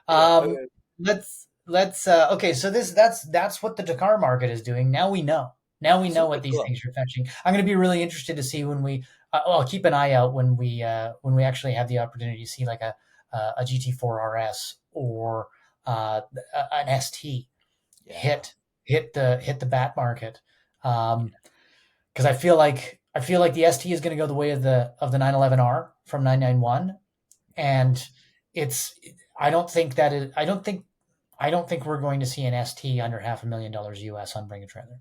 Yeah. Let's okay, so that's what the Dakar market is doing. Now we know. Now we know Super what these cool. things are fetching. I'm going to be really interested to see when we. I'll keep an eye out when we actually have the opportunity to see like a GT4 RS or an ST Yeah. hit the BaT market. Because I feel like the ST is going to go the way of the 911R from 991, and it's I don't think we're going to see an ST under $500,000 US on Bring a Trailer.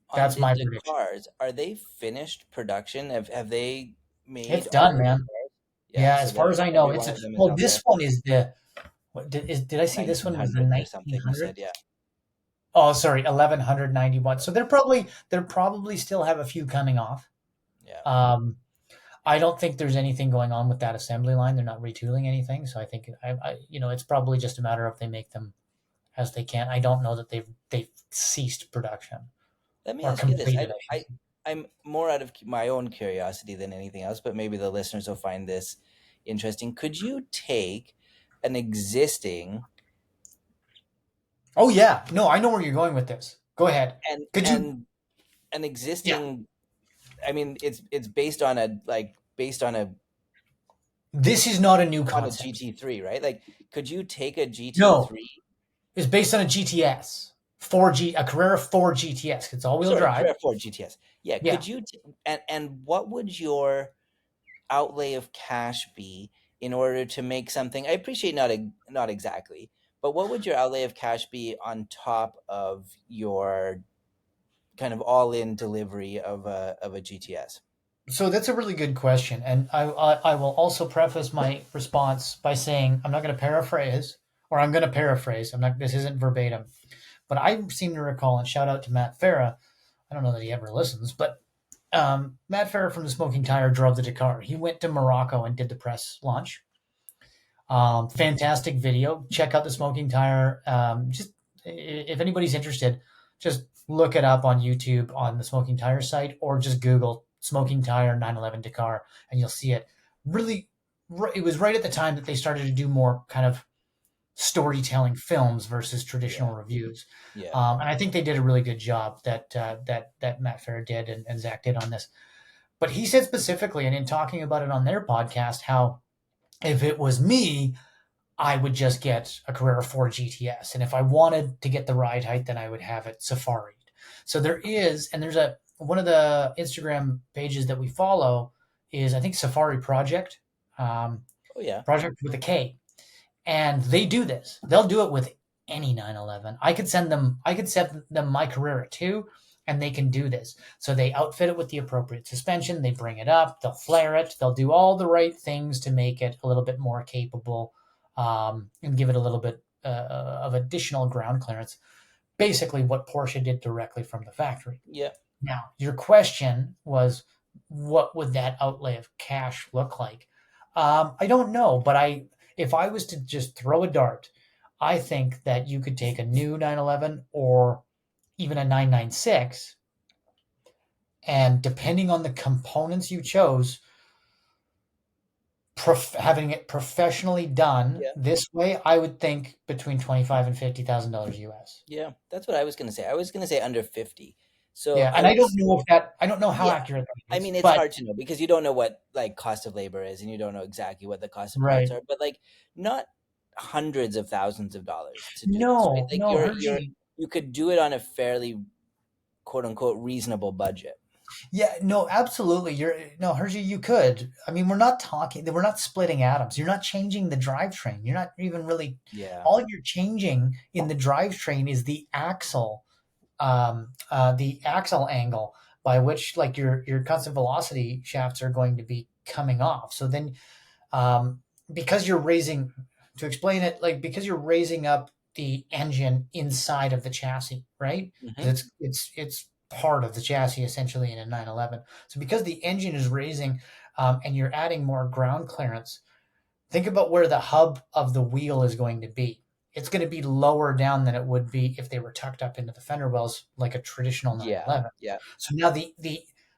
On That's the my prediction. Dakars, are they finished production? Have they It's made all done, the man. Dakars? Yeah, Yeah, so as far that as I know, every it's one of them is well. out This there. one is the what did I see? This one was the 1900s or something, you 1900. said, yeah. Oh, sorry, 1191. So they're probably still have a few coming off. Yeah. Um, I don't think there's anything going on with that assembly line. They're not retooling anything, so I think it's probably just a matter of they make them as they can. I don't know that they've ceased production Let me or ask you this. completed. I'm more out of my own curiosity than anything else, but maybe the listeners will find this interesting. Could you take an existing Oh yeah, no, I know where you're going with this. Go ahead. and Could you? and an Yeah. existing, I mean, it's based on This is not a new on a concept. GT3, right? Like, could you take a No, GT3? it's based on a GTS, a Carrera 4 GTS. It's all-wheel Sorry, drive. Carrera 4 GTS. Yeah, Yeah. could you and what would your outlay of cash be in order to make something? I appreciate not exactly, but what would your outlay of cash be on top of your kind of all-in delivery of a GTS? So that's a really good question, and I will also preface my response by saying I'm not going to paraphrase, or I'm going to paraphrase. I'm not. This isn't verbatim, but I seem to recall, and shout out to Matt Farah. I don't know that he ever listens, but Matt Farah from the Smoking Tire drove the Dakar. He went to Morocco and did the press launch. Fantastic video. Check out the Smoking Tire. Just if anybody's interested, just look it up on YouTube on the Smoking Tire site, or just Google Smoking Tire 911 Dakar, and you'll see it. Really, it was right at the time that they started to do more kind of storytelling films versus Yeah, traditional reviews. yeah, And I think they did a really good job that Matt Farah did and Zach did on this. But he said specifically, and in talking about it on their podcast, how if it was me, I would just get a Carrera 4 GTS. And if I wanted to get the ride height, then I would have it Safari. So there is, and there's one of the Instagram pages that we follow is, I think, Safari Project, oh yeah, Project with a K. And they do this. They'll do it with any 911. I could send them my Carrera too, and they can do this. So they outfit it with the appropriate suspension. They bring it up. They'll flare it. They'll do all the right things to make it a little bit more capable, and give it a little bit of additional ground clearance. Basically, what Porsche did directly from the factory. yeah. Now, your question was, what would that outlay of cash look like? I don't know, but if I was to just throw a dart, I think that you could take a new 911 or even a 996, and depending on the components you chose, having it professionally done Yeah. this way, I would think between $25,000 and $50,000 US. Yeah, that's what I was gonna say. I was gonna say under 50. So Yeah, I and I don't was know if that I don't know how Yeah. accurate that I is, mean, it's but hard to know because you don't know what like cost of labor is and you don't know exactly what the cost of parts right. are, but like not hundreds of thousands of dollars to do this, right? No, Like no, you're Hershey. you could do it on a fairly quote unquote reasonable budget. Yeah, no, absolutely. No, Hershey, you could. I mean, we're not splitting atoms. You're not changing the drivetrain. You're not even really, Yeah. all you're changing in the drivetrain is the axle angle by which like your constant velocity shafts are going to be coming off. So then, um, because you're raising, to explain it, like because you're raising up the engine inside of the chassis, right? Hmm. Because it's part of the chassis essentially in a 911. So because the engine is raising, and you're adding more ground clearance, think about where the hub of the wheel is going to be. It's going to be lower down than it would be if they were tucked up into the fender wells like a traditional Yeah. 911. Yeah. So now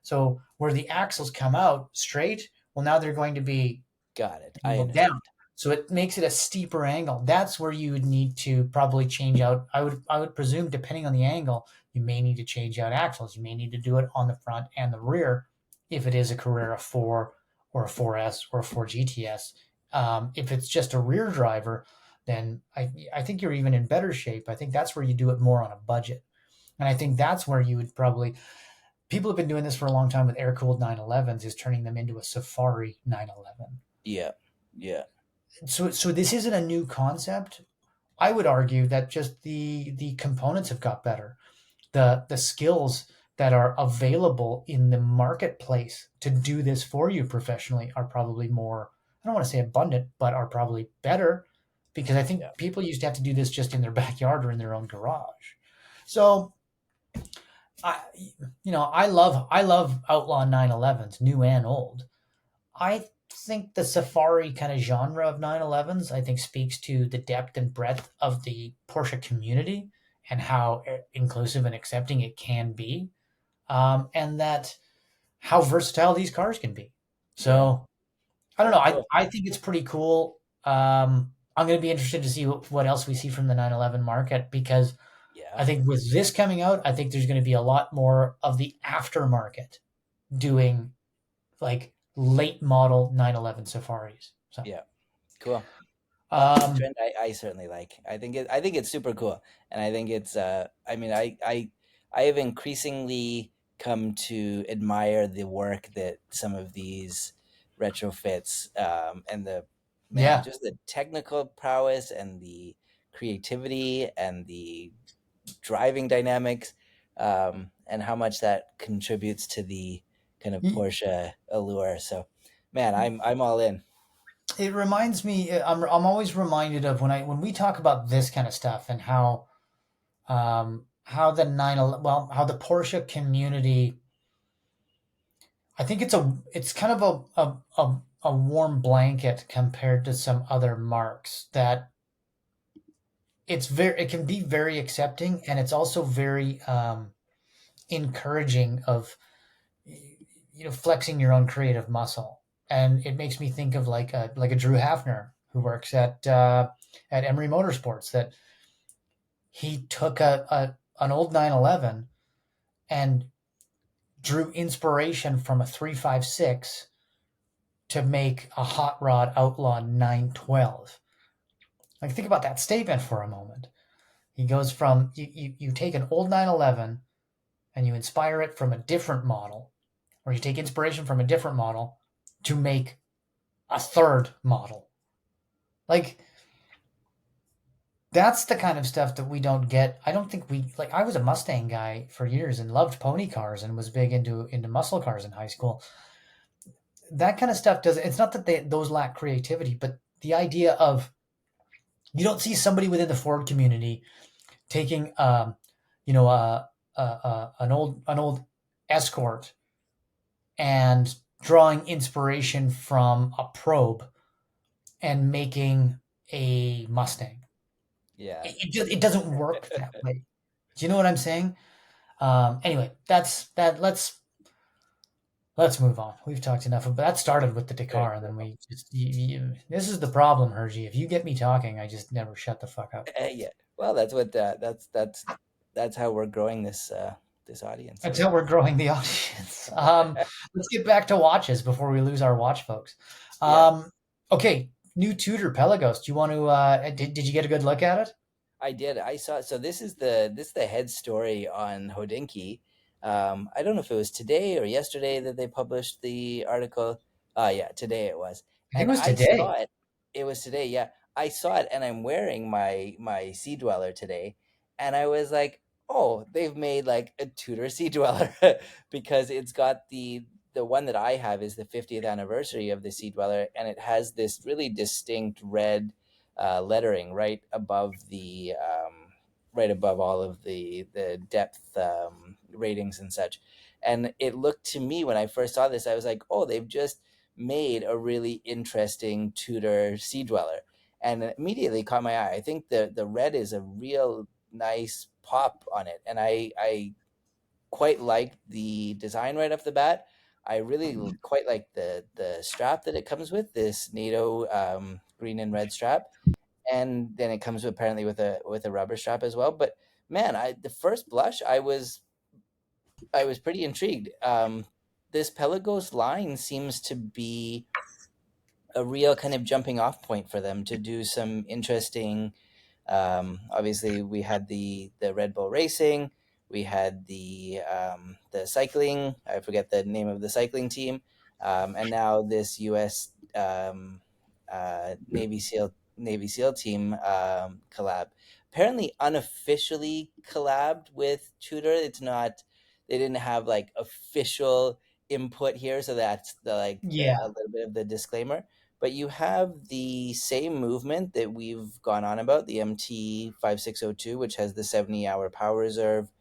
so where the axles come out straight, well, now they're going to be Got it. I angled understand. down. So it makes it a steeper angle. That's where you would need to probably change out. I would presume, depending on the angle, you may need to change out axles. You may need to do it on the front and the rear if it is a Carrera 4 or a 4S or a 4 GTS. If it's just a rear driver, then I think you're even in better shape. I think that's where you do it more on a budget. And I think that's where you would probably, people have been doing this for a long time with air-cooled 911s, is turning them into a Safari 911. Yeah. Yeah. So this isn't a new concept. I would argue that just the components have got better. The skills that are available in the marketplace to do this for you professionally are probably more, I don't want to say abundant, but are probably better, because I think people used to have to do this just in their backyard or in their own garage. So I love outlaw 911s, new and old. I think the Safari kind of genre of 911s, I think, speaks to the depth and breadth of the Porsche community and how inclusive and accepting it can be, and that how versatile these cars can be. So I don't know. I think it's pretty cool. I'm going to be interested to see what else we see from the 911 market, because I think with this coming out, I think there's going to be a lot more of the aftermarket doing like late model 911 Safaris. So Yeah. Cool. Trend I certainly like. I think it's super cool, and I think it's I mean I have increasingly come to admire the work that some of these retrofits, and just the technical prowess and the creativity and the driving dynamics, and how much that contributes to the kind of Porsche allure. So, man, I'm all in. It reminds me. I'm always reminded of when we talk about this kind of stuff, and how the how the Porsche community. I think it's kind of a warm blanket compared to some other marks, that it can be very accepting, and it's also very encouraging of flexing your own creative muscle. And it makes me think of like a Drew Hafner, who works at Emery Motorsports, that he took an old 911 and drew inspiration from a 356 to make a hot rod outlaw 912. Like, think about that statement for a moment. He goes from, you take an old 911 and you inspire it from a different model, or you take inspiration from a different model to make a third model. Like, that's the kind of stuff that we don't get. I don't think I was a Mustang guy for years and loved pony cars and was big into muscle cars in high school. That kind of stuff it's not that those lack creativity, but the idea of, you don't see somebody within the Ford community taking, an old Escort and drawing inspiration from a Probe and making a Mustang. Yeah, it doesn't work that way. Do you know what I'm saying? Anyway, that's that. Let's move on. We've talked enough. But that started with the Dakar, and then we just. This is the problem, Hergy. If you get me talking, I just never shut the fuck up. Yeah. Well, that's what that's how we're growing this audience. That's how we're growing the audience. Let's get back to watches before we lose our watch folks. Okay, new Tudor Pelagos. Do you want to? Did you get a good look at it? I did. I saw. So this is the head story on Hodinkee. I don't know if it was today or yesterday that they published the article. Yeah, today it was. I think And it was I today. saw it. It was today. Yeah, I saw it, and I'm wearing my Sea Dweller today, and I was like, oh, they've made like a Tudor Sea Dweller because it's got the one that I have is the 50th anniversary of the Sea Dweller, and it has this really distinct red lettering right above all of the depth ratings and such. And it looked to me, when I first saw this, I was like, oh, they've just made a really interesting Tudor sea dweller, and it immediately caught my eye. I think the red is a real nice pop on it, and I quite like the design right off the bat. I really quite like the strap that it comes with, this NATO green and red strap, and then it comes apparently with a rubber strap as well. But man, I the first blush, I was pretty intrigued. This Pelagos line seems to be a real kind of jumping off point for them to do some interesting. Obviously, we had the Red Bull Racing, we had the cycling. I forget the name of the cycling team, and now this U.S. Navy SEAL team collab. Apparently, unofficially collabed with Tudor. It's not. They didn't have like official input here, so that's a Yeah. little bit of the disclaimer. But you have the same movement that we've gone on about, the MT5602, which has the 70-hour power reserve,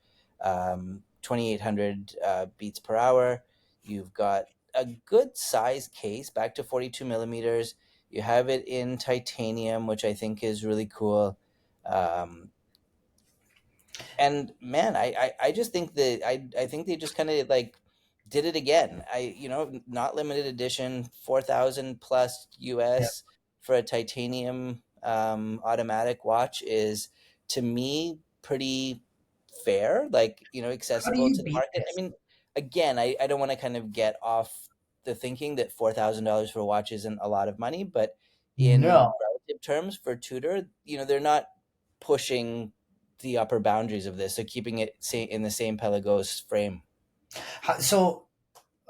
2,800 beats per hour. You've got a good size case, back to 42 millimeters. You have it in titanium, which I think is really cool. Um, and man, I just think that I think they just kind of like did it again. Not limited edition, 4,000 plus Yeah. US for a titanium automatic watch is, to me, pretty fair, like, How do accessible you to the beat market. I this? mean, again, I don't want to kind of get off the thinking that $4,000 for a watch isn't a lot of money, but in No. relative terms for Tudor, they're not pushing the upper boundaries of this, so keeping it in the same Pelagos frame. So,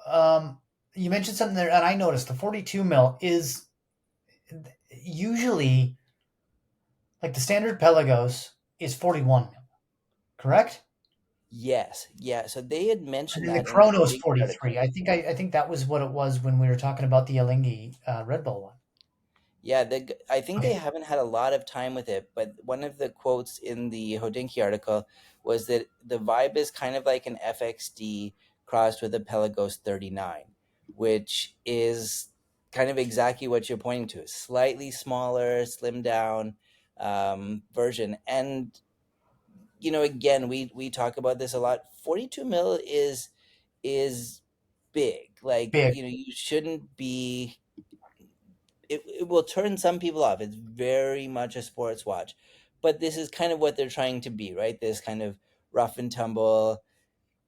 um, you mentioned something there, and I noticed the 42 mil is usually like the standard Pelagos is 41 mil, correct? Yes, yeah. So they had And mentioned then the that in the Chrono's Hodinkee 43. article. I think that was what it was when we were talking about the Alinghi Red Bull one. Yeah, I think they Okay. haven't had a lot of time with it, but one of the quotes in the Hodinkee article was that the vibe is kind of like an FXD crossed with a Pelagos 39, which is kind of exactly what you're pointing to. Slightly smaller, slimmed down version. And again, we talk about this a lot. 42 mil is big. Like, Big. you shouldn't be. It will turn some people off. It's very much a sports watch, but this is kind of what they're trying to be, right? This kind of rough and tumble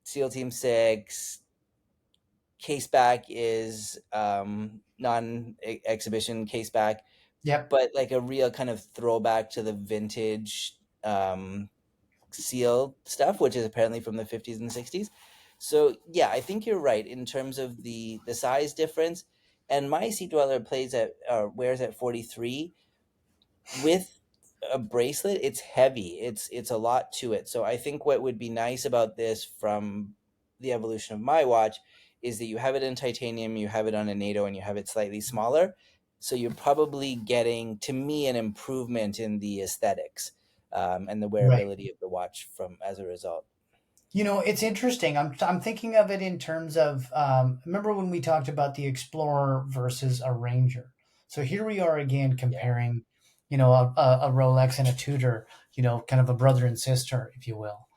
SEAL Team Six. Caseback is non-exhibition caseback, Yep. but like a real kind of throwback to the vintage seal stuff, which is apparently from the 50s and 60s. So yeah, I think you're right in terms of the size difference. And my Sea Dweller plays at wears at 43 with a bracelet. It's heavy. It's a lot to it. So I think what would be nice about this from the evolution of my watch is that you have it in titanium, you have it on a NATO, and you have it slightly smaller. So you're probably getting, to me, an improvement in the aesthetics and the Right. wearability of the watch from as a result. It's interesting. I'm thinking of it in terms of remember when we talked about the Explorer versus a Ranger. So here we are again Yeah. comparing, a Rolex and a Tudor. Kind of a brother and sister, if you will.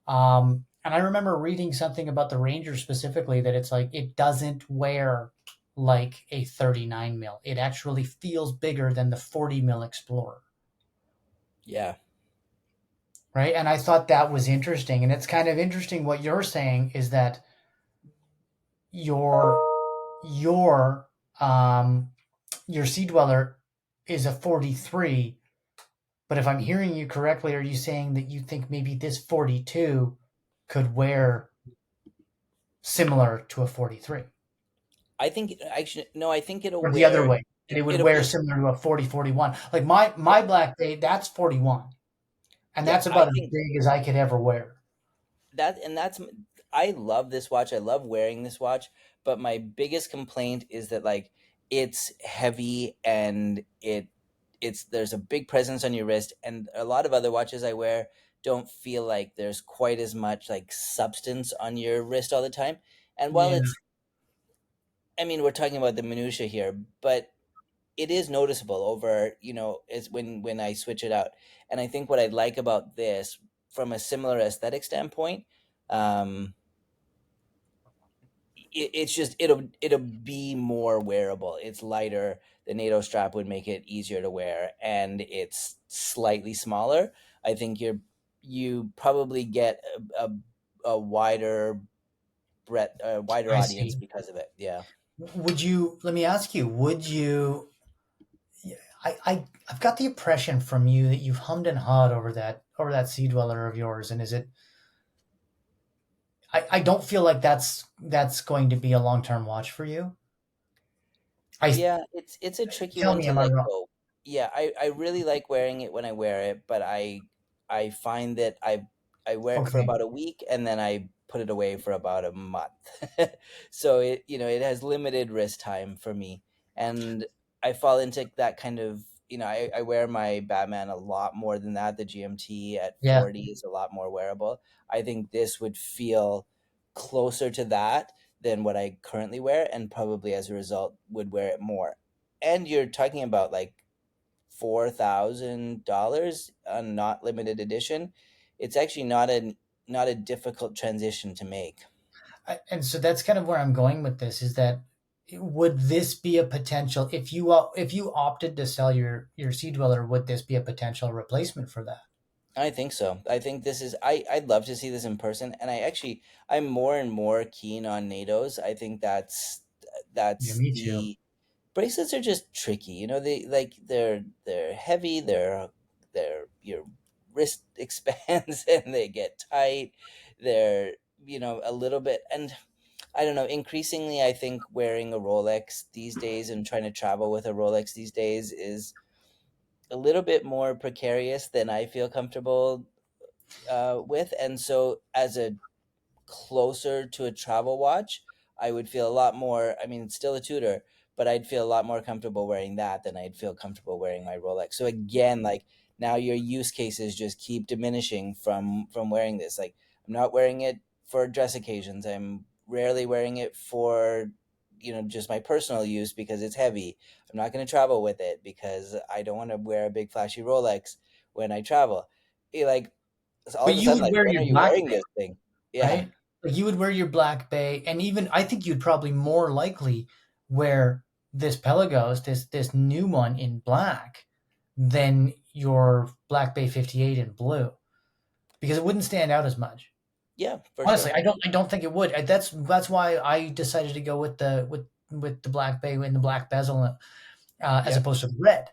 And I remember reading something about the Ranger specifically that it's like it doesn't wear like a 39 mil. It actually feels bigger than the 40 mil Explorer. Yeah. Right. And I thought that was interesting. And it's kind of interesting what you're saying is that your your um your Sea Dweller is a 43, but if I'm hearing you correctly, are you saying that you think maybe this 42 could wear similar to a 43? I think actually no, I think it'll Or the other wear way, that it would it'll wear be similar to a 40-41. Like my Black Bay, that's 41, and yeah, that's I about as think big as I could ever wear. that's I love this watch. I love wearing this watch, but my biggest complaint is that like it's heavy and it's there's a big presence on your wrist, and a lot of other watches I wear don't feel like there's quite as much like substance on your wrist all the time. And while Yeah. it's I mean, we're talking about the minutia here, but it is noticeable over, is when I switch it out. And I think what I like about this from a similar aesthetic standpoint, um, it's just it'll be more wearable. It's lighter. The NATO strap would make it easier to wear, and it's slightly smaller. I think you probably get a wider breadth, a wider I audience see. because of it. Yeah. Would you? Let me ask you. Would you? I've got the impression from you that you've hummed and hawed over that Sea Dweller of yours, and is it? I don't feel like that's going to be a long term watch for you. I Yeah, it's a tricky Tell one me, to am I let wrong? go. Yeah, I really like wearing it when I wear it, but I find that I wear it for Okay. about a week and then I put it away for about a month. So it has limited wrist time for me. And I fall into that kind of, I wear my Batman a lot more than that. The GMT at Yeah. 40 is a lot more wearable. I think this would feel closer to that than what I currently wear, and probably as a result would wear it more. And you're talking about like $4,000 on not limited edition. It's actually not a difficult transition to make. And so that's kind of where I'm going with this. Is that would this be a potential if you opted to sell your Sea Dweller? Would this be a potential replacement for that? I think so. I think this is I'd love to see this in person, and I'm more and more keen on NATO's. I think Yeah, that's me too. the bracelets are just tricky. They're heavy, they're your wrist expands and they get tight. They're, a little bit, and I don't know, increasingly I think wearing a Rolex these days and trying to travel with a Rolex these days is a little bit more precarious than I feel comfortable with. And so as a closer to a travel watch, I would feel a lot more. I mean, it's still a Tudor, but I'd feel a lot more comfortable wearing that than I'd feel comfortable wearing my Rolex. So again, like now your use cases just keep diminishing from wearing this. Like I'm not wearing it for dress occasions. I'm rarely wearing it for just my personal use because it's heavy. I'm not going to travel with it because I don't want to wear a big flashy Rolex when I travel. Like all But of a you sudden, would like wear when your are you Black wearing Bay, this thing? Yeah. right? Like you would wear your Black Bay, and even I think you'd probably more likely wear this Pelagos, this new one in black, than your Black Bay 58 in blue, because it wouldn't stand out as much. Yeah, for Honestly, sure. I don't think it would. That's why I decided to go with the Black Bay and the black bezel, as Yeah, opposed to the red.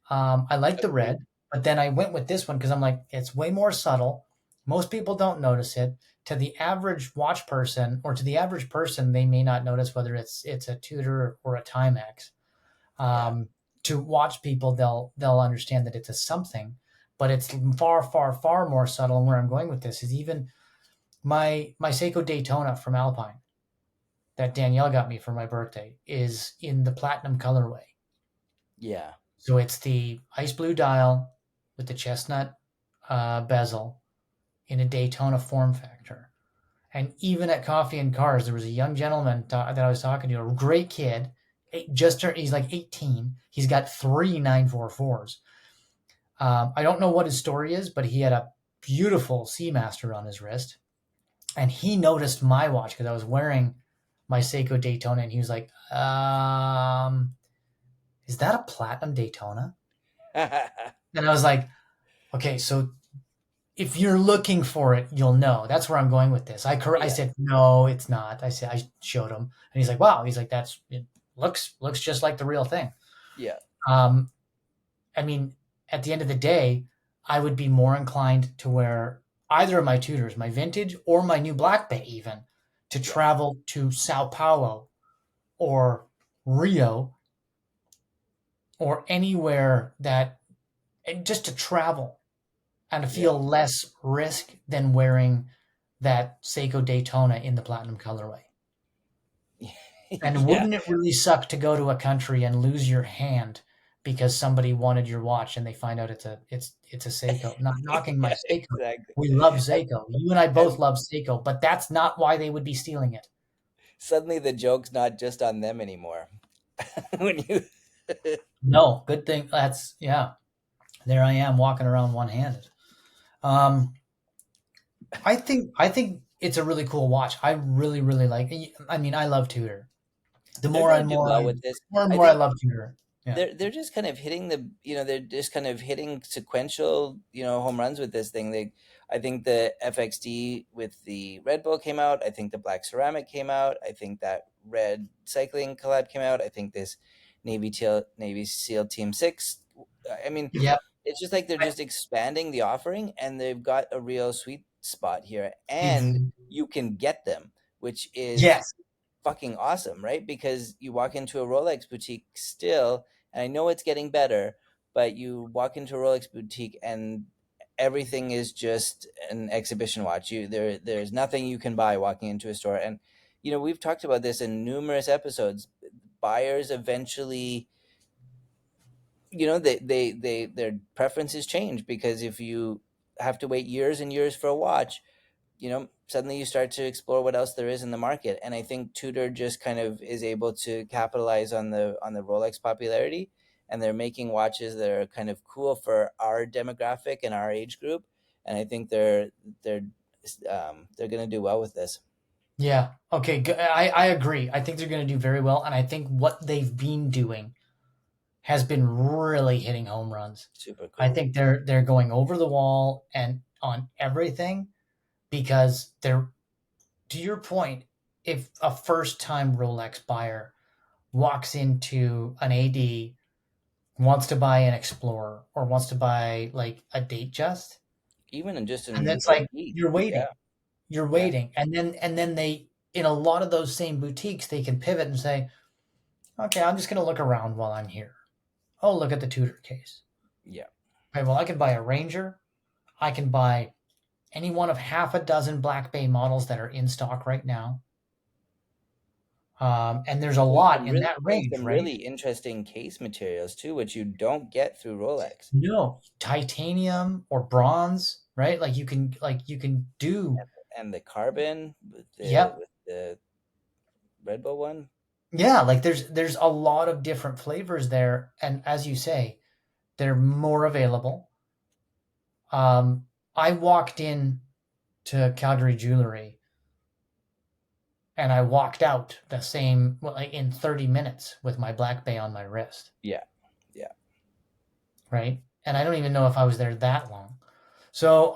I like the agreed. red, but then I went with this one because I'm like, it's way more subtle. Most people don't notice it. To the average watch person, or to the average person, they may not notice whether it's a Tudor or a Timex. Yeah, Um, to watch people, they'll understand that it's a something, but it's far, far, far more subtle. And where I'm going with this is even my Seiko Daytona from Alpine that Danielle got me for my birthday is in the platinum colorway. yeah, So it's the ice blue dial with the chestnut bezel in a Daytona form factor. And even at Coffee and Cars, there was a young gentleman that I was talking to, a great kid. He's like 18. He's got three 944s. I don't know what his story is, but he had a beautiful Seamaster on his wrist. And he noticed my watch because I was wearing my Seiko Daytona. And he was like, is that a platinum Daytona? And I was like, okay, so if you're looking for it, you'll know. That's where I'm going with this. I yeah, said, no, it's not. I showed him, and he's like, wow. He's like, it looks just like the real thing. yeah, Um, I mean, at the end of the day, I would be more inclined to wear either of my Tudors, my vintage or my new Black Bay, even to yeah, travel to Sao Paulo or Rio or anywhere that, and just to travel and to yeah, feel less risk than wearing that Seiko Daytona in the platinum colorway. And yeah, wouldn't it really suck to go to a country and lose your hand because somebody wanted your watch and they find out it's a Seiko? Not knocking my yeah, Seiko. exactly. We love And Seiko. You and I both and love Seiko, but that's not why they would be stealing it. suddenly the joke's not just on them anymore. When you No, good thing. That's yeah. There I am walking around one-handed. Um, I think it's a really cool watch. I really really like. I mean, I love Tudor. The they're more gonna and do more well I with this. more and I more I think love Tudor. Yeah. they're just kind of hitting they're just kind of hitting sequential home runs with this thing. I think the FXD with the Red Bull came out. I think the Black Ceramic came out. I think that red cycling collab came out. I think this Navy SEAL Team 6. I mean, Yeah. it's just like they're I, just expanding the offering, and they've got a real sweet spot here, and mhm. you can get them, which is Yes. fucking awesome, right? Because you walk into a Rolex boutique still, and I know it's getting better, but you walk into a Rolex boutique and everything is just an exhibition watch. There's nothing you can buy walking into a store. And we've talked about this in numerous episodes. Buyers eventually, their preferences change, because if you have to wait years and years for a watch, suddenly you start to explore what else there is in the market. And I think Tudor just kind of is able to capitalize on the Rolex popularity, and they're making watches that are kind of cool for our demographic and our age group. And I think they're going to do well with this. Yeah. Okay. I agree. I think they're going to do very well, and I think what they've been doing has been really hitting home runs. Super I cool. think they're going over the wall and on everything because they're to your point. If a first time Rolex buyer walks into an AD, wants to buy an Explorer or wants to buy like a Datejust, Even in just and in that's like boutique. you're Yeah. waiting, you're Yeah. waiting, and then they in a lot of those same boutiques they can pivot and say, okay, I'm just going to look around while I'm here. Oh, look at the Tudor case. Yeah. Okay, well, I can buy a Ranger. I can buy any one of half a dozen Black Bay models that are in stock right now. And there's a lot in that And range, some right? really interesting case materials too, which you don't get through Rolex. No, titanium or bronze, right? Like you can do. And the carbon with the Yep. Red Bull one. Yeah, like there's a lot of different flavors there, and as you say, they're more available. I walked in to Calgary Jewelry and I walked out the same like in 30 minutes with my Black Bay on my wrist, Yeah. Yeah. right? And I don't even know if I was there that long. So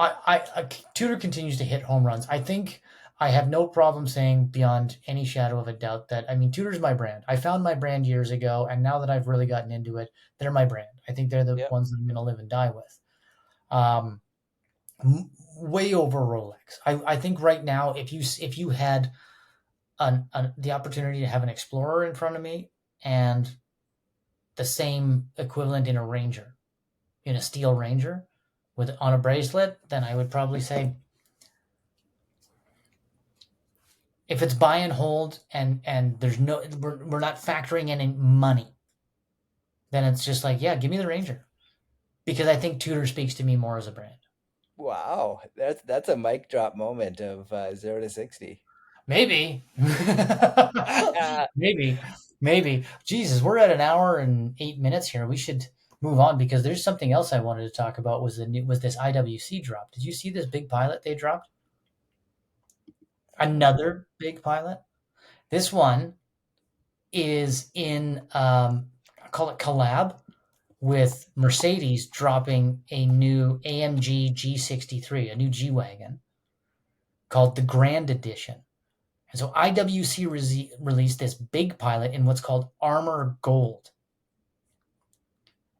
Tudor continues to hit home runs. I think I have no problem saying beyond any shadow of a doubt that I mean Tudor's my brand. I found my brand years ago, and now that I've really gotten into it, they're my brand. I think they're the Yeah. ones that I'm going to live and die with. Um, Way over Rolex. I think right now, if you had the opportunity to have an Explorer in front of me and the same equivalent in a Ranger, in a steel Ranger, with on a bracelet, then I would probably say if it's buy and hold and there's no we're not factoring in any money, then it's just like yeah, give me the Ranger because I think Tudor speaks to me more as a brand. Wow, that's a mic drop moment of 0 to 60. Maybe. maybe. Maybe. Jesus, we're at an hour and 8 minutes here. We should move on because there's something else I wanted to talk about was this IWC drop. Did you see this big pilot they dropped? No. Another big pilot. This one is in I call it collab with Mercedes dropping a new AMG G63, a new G Wagon called the Grand Edition. And so IWC released this big pilot in what's called Armor Gold.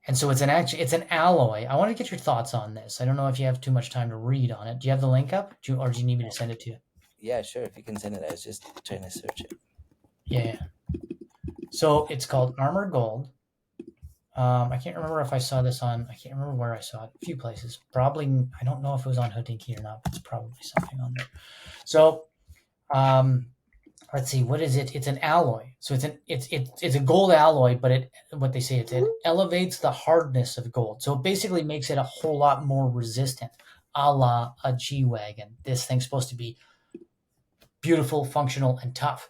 And so it's an alloy. I want to get your thoughts on this. I don't know if you have too much time to read on it. Do you have the link up, or do you need me to send it to you? Yeah, sure. If you can send it, I was just trying to search it. Yeah. So it's called Armor Gold. I can't remember if I saw this on. I can't remember where I saw it. A few places. Probably. I don't know if it was on Hodinkee or not, but it's probably something on there. So um, let's see, what is it? It's an alloy. So it's a gold alloy, but what they say it elevates the hardness of gold. So it basically makes it a whole lot more resistant, a la a G Wagon. This thing's supposed to be beautiful, functional, and tough.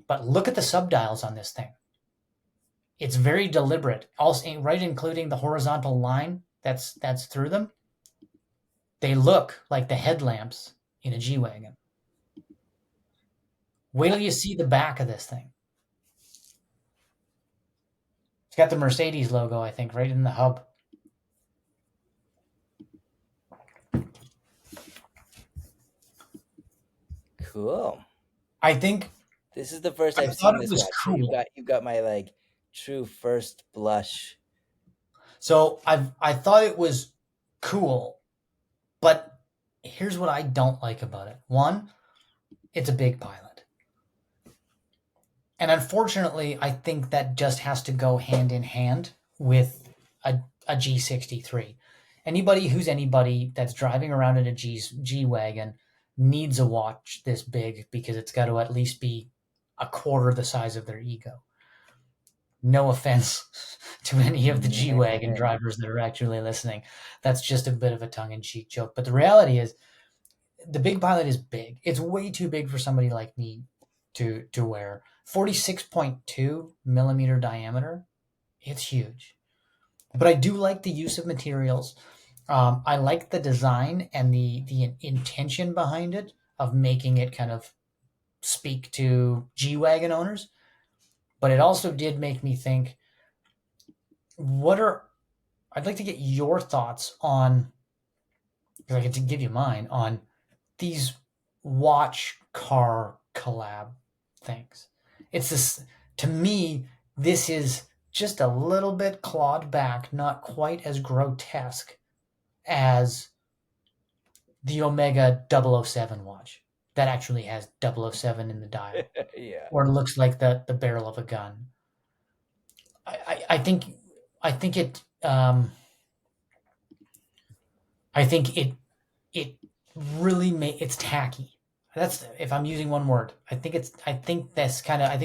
But look at the subdials on this thing. It's very deliberate, also right, including the horizontal line that's through them. They look like the headlamps in a G-Wagon. Wait till you see the back of this thing. It's got the Mercedes logo, I think, right in the hub. Cool. I think this is the first I've seen this watch. Cool. So you got my like true first blush. So I thought it was cool, but here's what I don't like about it. One, it's a Big Pilot. And unfortunately, I think that just has to go hand in hand with a G63. Anybody that's driving around in a G-Wagon needs a watch this big because it's got to at least be a quarter the size of their ego. No offense to any of the G-Wagon drivers that are actually listening. That's just a bit of a tongue-in-cheek joke. But the reality is, the Big Pilot is big. It's way too big for somebody like me to wear. 46.2 millimeter diameter. It's huge. But I do like the use of materials. I like the design and the intention behind it of making it kind of speak to G-Wagon owners. But it also did make me think, I'd like to get your thoughts on, because I get to give you mine, on these watch car collab things. It's this, to me, this is just a little bit clawed back, not quite as grotesque as the Omega 007 watch that actually has 007 in the dial. Yeah. Or looks like the barrel of a gun. I think it really it's tacky. That's, if I'm using one word. I think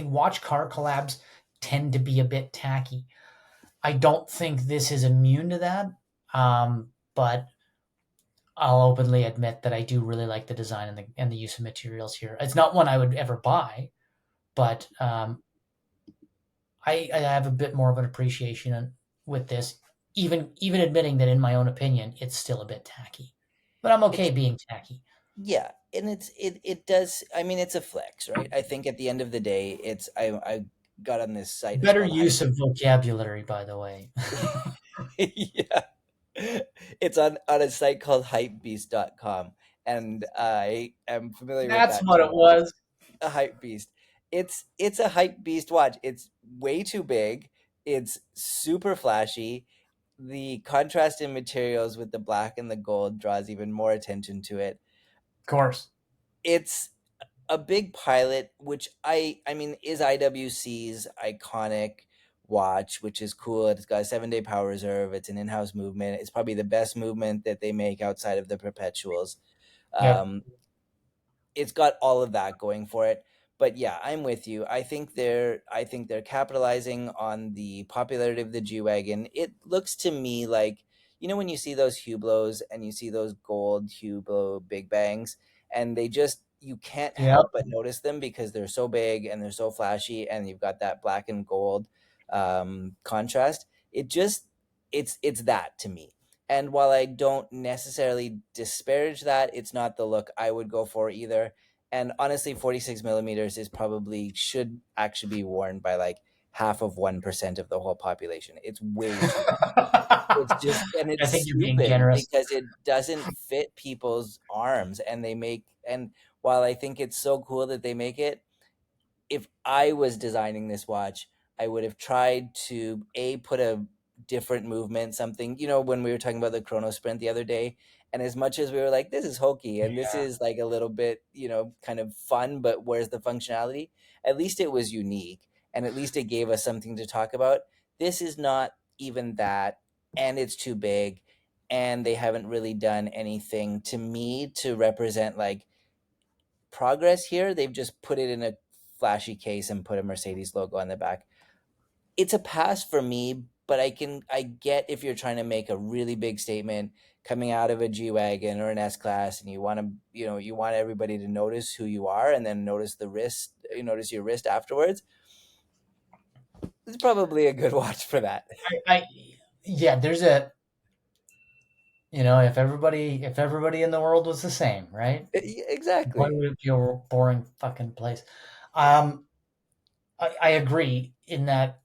watch car collabs tend to be a bit tacky. I don't think this is immune to that. But I'll openly admit that I do really like the design and the use of materials here. It's not one I would ever buy, but I have a bit more of an appreciation with this, even admitting that in my own opinion, it's still a bit tacky. But I'm okay being tacky. Yeah, and it does. I mean, it's a flex, right? I think at the end of the day, it's I got on this site. Better use of vocabulary, by the way. Yeah. It's on a site called hypebeast.com, and I am familiar with that. That's what it was. A hype beast. It's a hype beast watch. It's way too big. It's super flashy. The contrast in materials with the black and the gold draws even more attention to it. Of course. It's a Big Pilot, which I mean is IWC's iconic watch, which is cool. It's got a 7-day power reserve. It's an in-house movement. It's probably the best movement that they make outside of the perpetuals. Yep. It's got all of that going for it. But yeah, I'm with you. I think they're capitalizing on the popularity of the G-Wagon. It looks to me like, you know, when you see those Hublots and you see those gold Hublot Big Bangs, and they just, you can't help but notice them because they're so big and they're so flashy, and you've got that black and gold contrast. It's that to me. And while I don't necessarily disparage that, it's not the look I would go for either. And honestly, 46 millimeters should actually be worn by like half of 1% of the whole population. It's way too it's just, and it's, I think you're being generous, because it doesn't fit people's arms, and while I think it's so cool that they make it, if I was designing this watch, I would have tried to put a different movement, something, you know, when we were talking about the chrono sprint the other day, and as much as we were like, this is hokey and this is like a little bit, you know, kind of fun, but where's the functionality? At least it was unique, and at least it gave us something to talk about. This is not even that, and it's too big, and they haven't really done anything to me to represent like progress here. They've just put it in a flashy case and put a Mercedes logo on the back. It's a pass for me, but I get if you're trying to make a really big statement coming out of a G-Wagon or an S-Class, and you want to, you know, you want everybody to notice who you are and then notice the wrist notice your wrist afterwards. It's probably a good watch for that. Yeah, there's a, if everybody in the world was the same, right? Why Exactly. would it be a boring fucking place? Um, I agree in that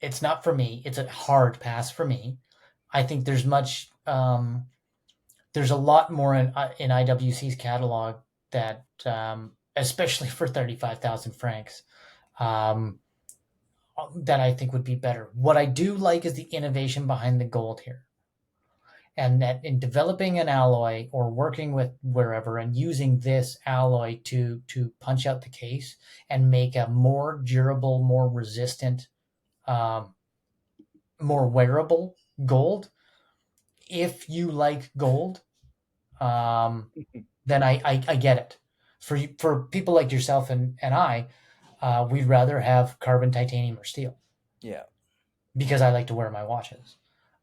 it's not for me. It's a hard pass for me. I think there's a lot more in IWC's catalog that, especially for 35,000 francs, um, that I think would be better. What I do like is the innovation behind the gold here. And that in developing an alloy or working with wherever and using this alloy to punch out the case and make a more durable, more resistant, um, more wearable gold. If you like gold, then I get it. For people like yourself and I, we'd rather have carbon, titanium, or steel. Yeah. Because I like to wear my watches.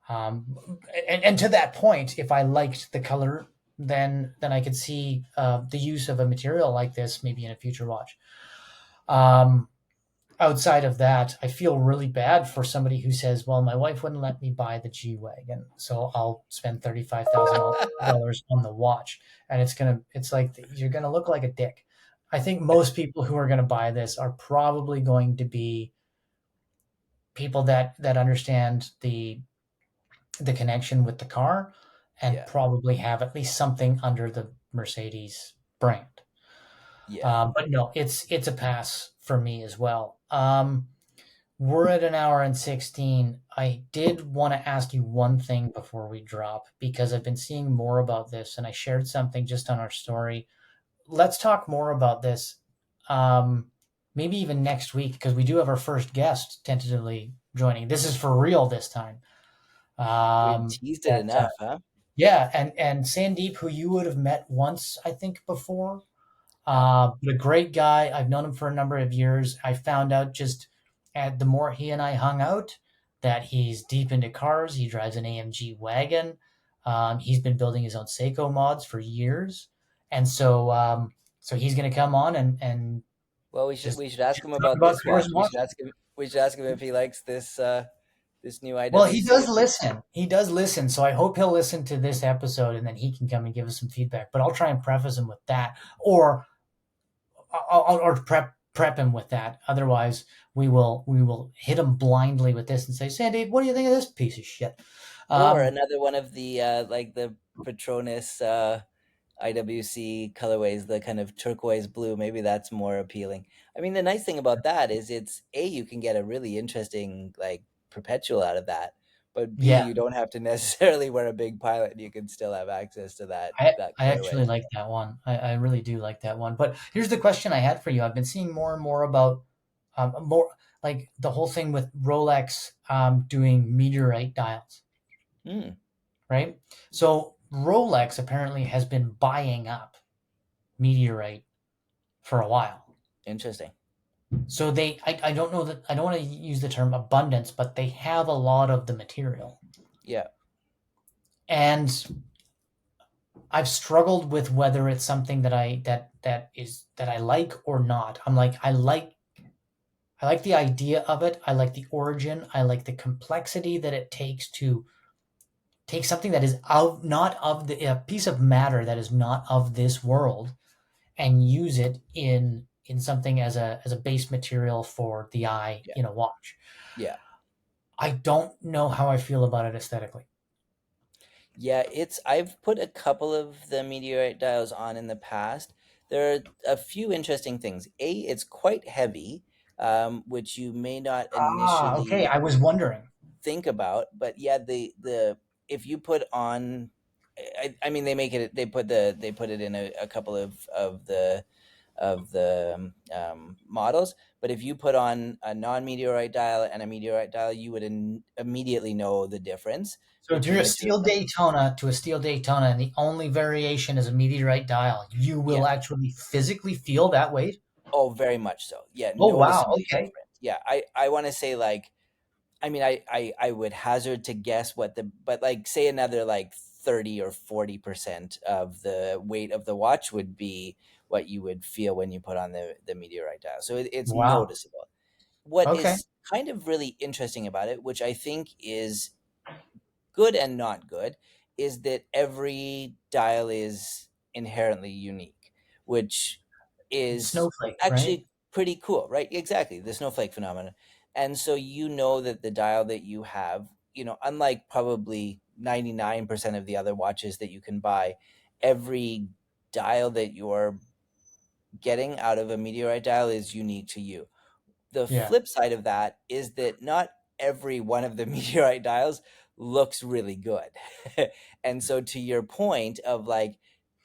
And to that point, if I liked the color, then I could see the use of a material like this maybe in a future watch. Um, Outside of that, I feel really bad for somebody who says, "Well, my wife wouldn't let me buy the G wagon, so I'll spend $35,000 on the watch," and it's like you're gonna look like a dick. I think most people who are gonna buy this are probably going to be people that understand the connection with the car and Yeah. probably have at least something under the Mercedes brand. Yeah. But no, it's a pass for me as well. We're at an hour and 16. I did want to ask you one thing before we drop because I've been seeing more about this and I shared something just on our story. Let's talk more about this. Maybe even next week because we do have our first guest tentatively joining. This is for real this time. We teased it That enough, huh? Yeah, and Sandeep, who you would have met once, I think, before, Yeah. but a great guy. I've known him for a number of years. I found out just the more he and I hung out that he's deep into cars. He drives an AMG wagon. He's been building his own Seiko mods for years, and so he's going to come on and Well, just we should ask him talk about about this cars watch. and watches. We should ask him if he likes this new Well, he IWC. does listen. He does listen. So I hope he'll listen to this episode and then he can come and give us some feedback. But I'll try and preface him with that, or or prep him with that. Otherwise, we will hit him blindly with this and say, Sandy, what do you think of this piece of shit? Or Um, another one of the like the Patronus IWC colorways, the kind of turquoise blue. Maybe that's more appealing. I mean, the nice thing about that is you can get a really interesting like perpetual out of that, but B, yeah, you don't have to necessarily wear a big pilot. And you can still have access to I that I colorway. actually like that one. I really do like that one. But here's the question I had for you. I've been seeing more and more about more like the whole thing with Rolex doing meteorite dials. Hmm, Right? So Rolex apparently has been buying up Meteorite for a while. interesting. So I don't know that I don't want to use the term abundance, but they have a lot of the material. Yeah, And I've struggled with whether it's something that I like or not. I'm like I like the idea of it. I like the origin. I like the complexity that it takes to take something that is not of a piece of matter that is not of this world and use it in something as a base material for the eye yeah, in a watch. yeah. I don't know how I feel about it aesthetically. Yeah, I've put a couple of the meteorite dials on in the past. There are a few interesting things. A, it's quite heavy, which you may not Okay. initially I was wondering. think about, but yeah, the if you put on, I mean, they put it in a couple of the models. But if you put on a non-meteorite dial and a meteorite dial, you would immediately know the difference So if you're between a the two steel of them. Daytona to a steel Daytona and the only variation is a meteorite dial, you Yeah. will actually physically feel that weight? Oh, very much so. Yeah, Oh wow, noticeably okay. different. Yeah, I want to say like, I mean, I would hazard to guess but like say another like 30 or 40% of the weight of the watch what you would feel when you put on the Meteorite dial. So it's Wow. noticeable. What Okay. is kind of really interesting about it, which I think is good and not good, is that every dial is inherently unique, which is Snowflake, right? actually pretty cool, right? Exactly, the snowflake phenomenon. And so you know that the dial that you have, unlike probably 99% of the other watches that you can buy, every dial that you're getting out of a Meteorite dial is unique to you. The Yeah. flip side of that is that not every one of the Meteorite dials looks really good. And so to your point of like,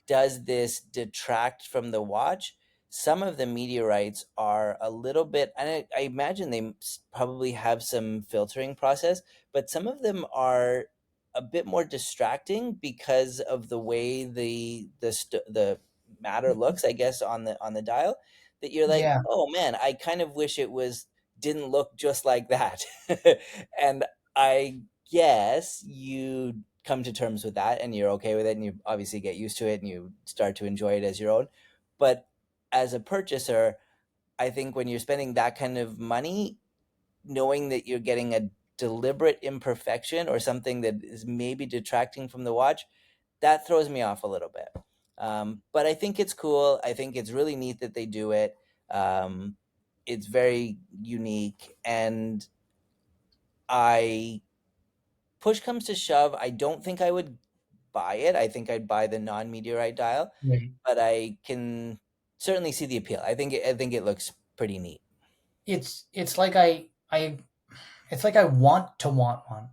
does this detract from the watch? Some of the meteorites are a little bit, and I imagine they probably have some filtering process, but some of them are a bit more distracting because of the way the matter looks, I guess, on the dial. That you're like, Yeah. oh man, I kind of wish it was didn't look just like that. And I guess you come to terms with that and you're okay with it and you obviously get used to it and you start to enjoy it as your own. But as a purchaser, I think when you're spending that kind of money, knowing that you're getting a deliberate imperfection or something that is maybe detracting from the watch, that throws me off a little bit. But I think it's cool. I think it's really neat that they do it. It's very unique. And I, push comes to shove, I don't think I would buy it. I think I'd buy the non-meteorite dial, Right. but I can certainly see the appeal. I think it looks pretty neat. It's like I want to want one,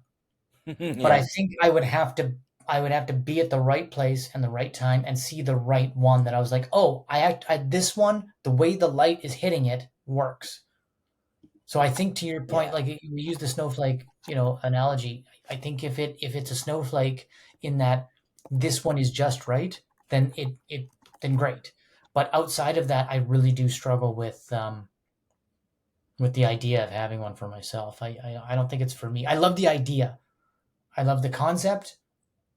but I Yeah. think I would have to be at the right place and the right time and see the right one that I was like, oh, this one, the way the light is hitting it works. So I think to your point, Yeah. like we use the snowflake, analogy. I think if it's a snowflake in that this one is just right, then then great. But outside of that, I really do struggle with the idea of having one for myself. I don't think it's for me. I love the idea. I love the concept,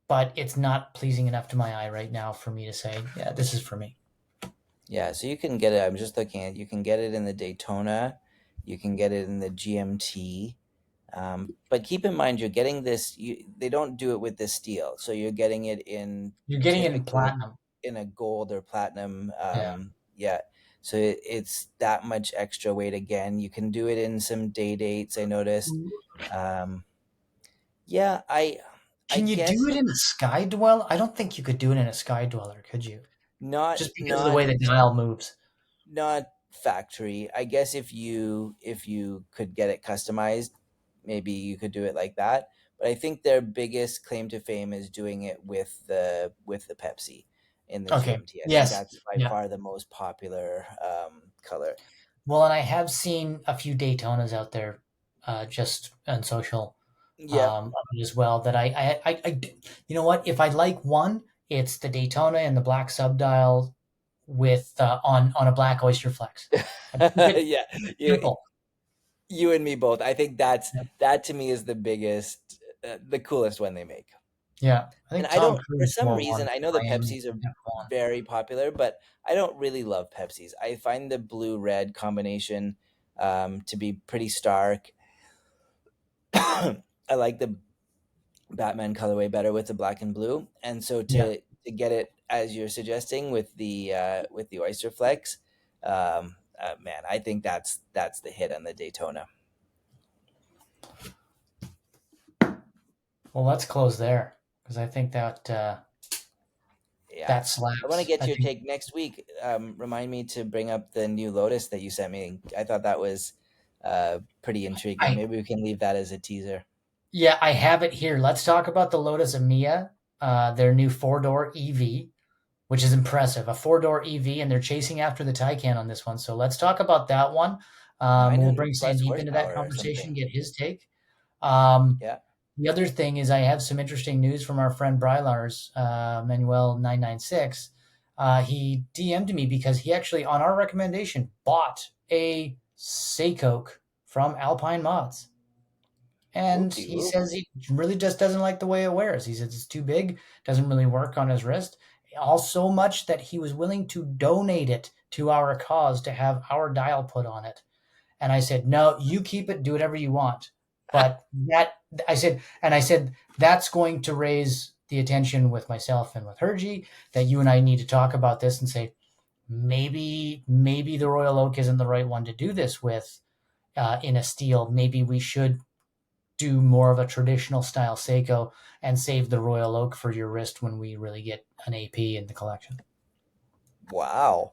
but it's not pleasing enough to my eye right now for me to say, yeah, this is for me. Yeah, so you can get it. I'm just looking at, you can get it in the Daytona, you can get it in the GMT. But keep in mind, you're getting this. They don't do it with the steel, so you're getting it in You're getting it in typically platinum. in a gold or platinum. Yeah. Yeah, so it's that much extra weight again. You can do it in some day dates. I noticed. Um, yeah, I Can you do guess it in a sky dweller? I don't think you could do it in a sky dweller, could you? not Just because of the not way the dial moves. not factory. I guess if you could get it customized, maybe you could do it like that. But I think their biggest claim to fame is doing it with the Pepsi in the Okay. GMT. I think Yes. that's by Yeah. far the most popular color. Well, and I have seen a few Daytonas out there, just on social, Yep. as well. That you know what? If I like one, it's the Daytona and the black subdial with on a black Oyster Flex. I keep it Yeah, you simple. you and me both. I think Yeah. that to me is the biggest, the coolest one they make. Yeah. I And think I Tom don't, for Cruise some wore reason, one I for know the Miami Pepsis are F1. very popular, but I don't really love Pepsis. I find the blue red combination to be pretty stark. I like the Batman colorway better with the black and blue, and so Yeah. to get it as you're suggesting with the Oyster Flex, man, I think that's the hit on the Daytona. Well, let's close there because I think Yeah, that I want to slaps. get I your think take next week. Remind me to bring up the new Lotus that you sent me. I thought that was pretty intriguing. I Maybe we can leave that as a teaser. yeah, I have it here. Let's talk about the Lotus Emea, their new four-door EV, which is impressive. A four-door EV, and they're chasing after the Taycan on this one. So let's talk about that one. We'll 900 bring plus Sandeep into that horsepower or conversation, something. get his take. Um, Yeah. the other thing is I have some interesting news from our friend Brylars, Manuel996. He DM'd me because he actually, on our recommendation, bought a Seiko from Alpine Mods. And Whoop de he whoop. says he really just doesn't like the way it wears. He says it's too big, doesn't really work on his wrist. all so much that he was willing to donate it to our cause to have our dial put on it. And I said, no, you keep it, do whatever you want. But I said, that's going to raise the attention with myself and with Hergy, that you and I need to talk about this and say, maybe the Royal Oak isn't the right one to do this with in a steel. Maybe we should do more of a traditional style Seiko and save the Royal Oak for your wrist when we really get an AP in the collection. Wow.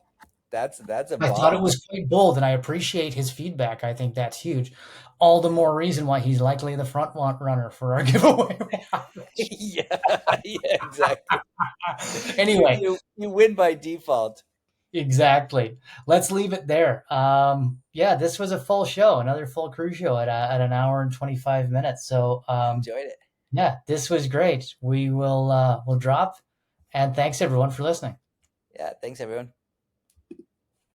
That's a I thought it was quite bold, and I appreciate his feedback. I think that's huge. All the more reason why he's likely the front runner for our giveaway. yeah, exactly. Anyway, you win by default. Exactly. Let's leave it there. Yeah, this was a full show, another full cruise show at an hour and 25 minutes. So enjoyed it. Yeah, this was great. We'll drop, and thanks everyone for listening. Yeah, thanks everyone.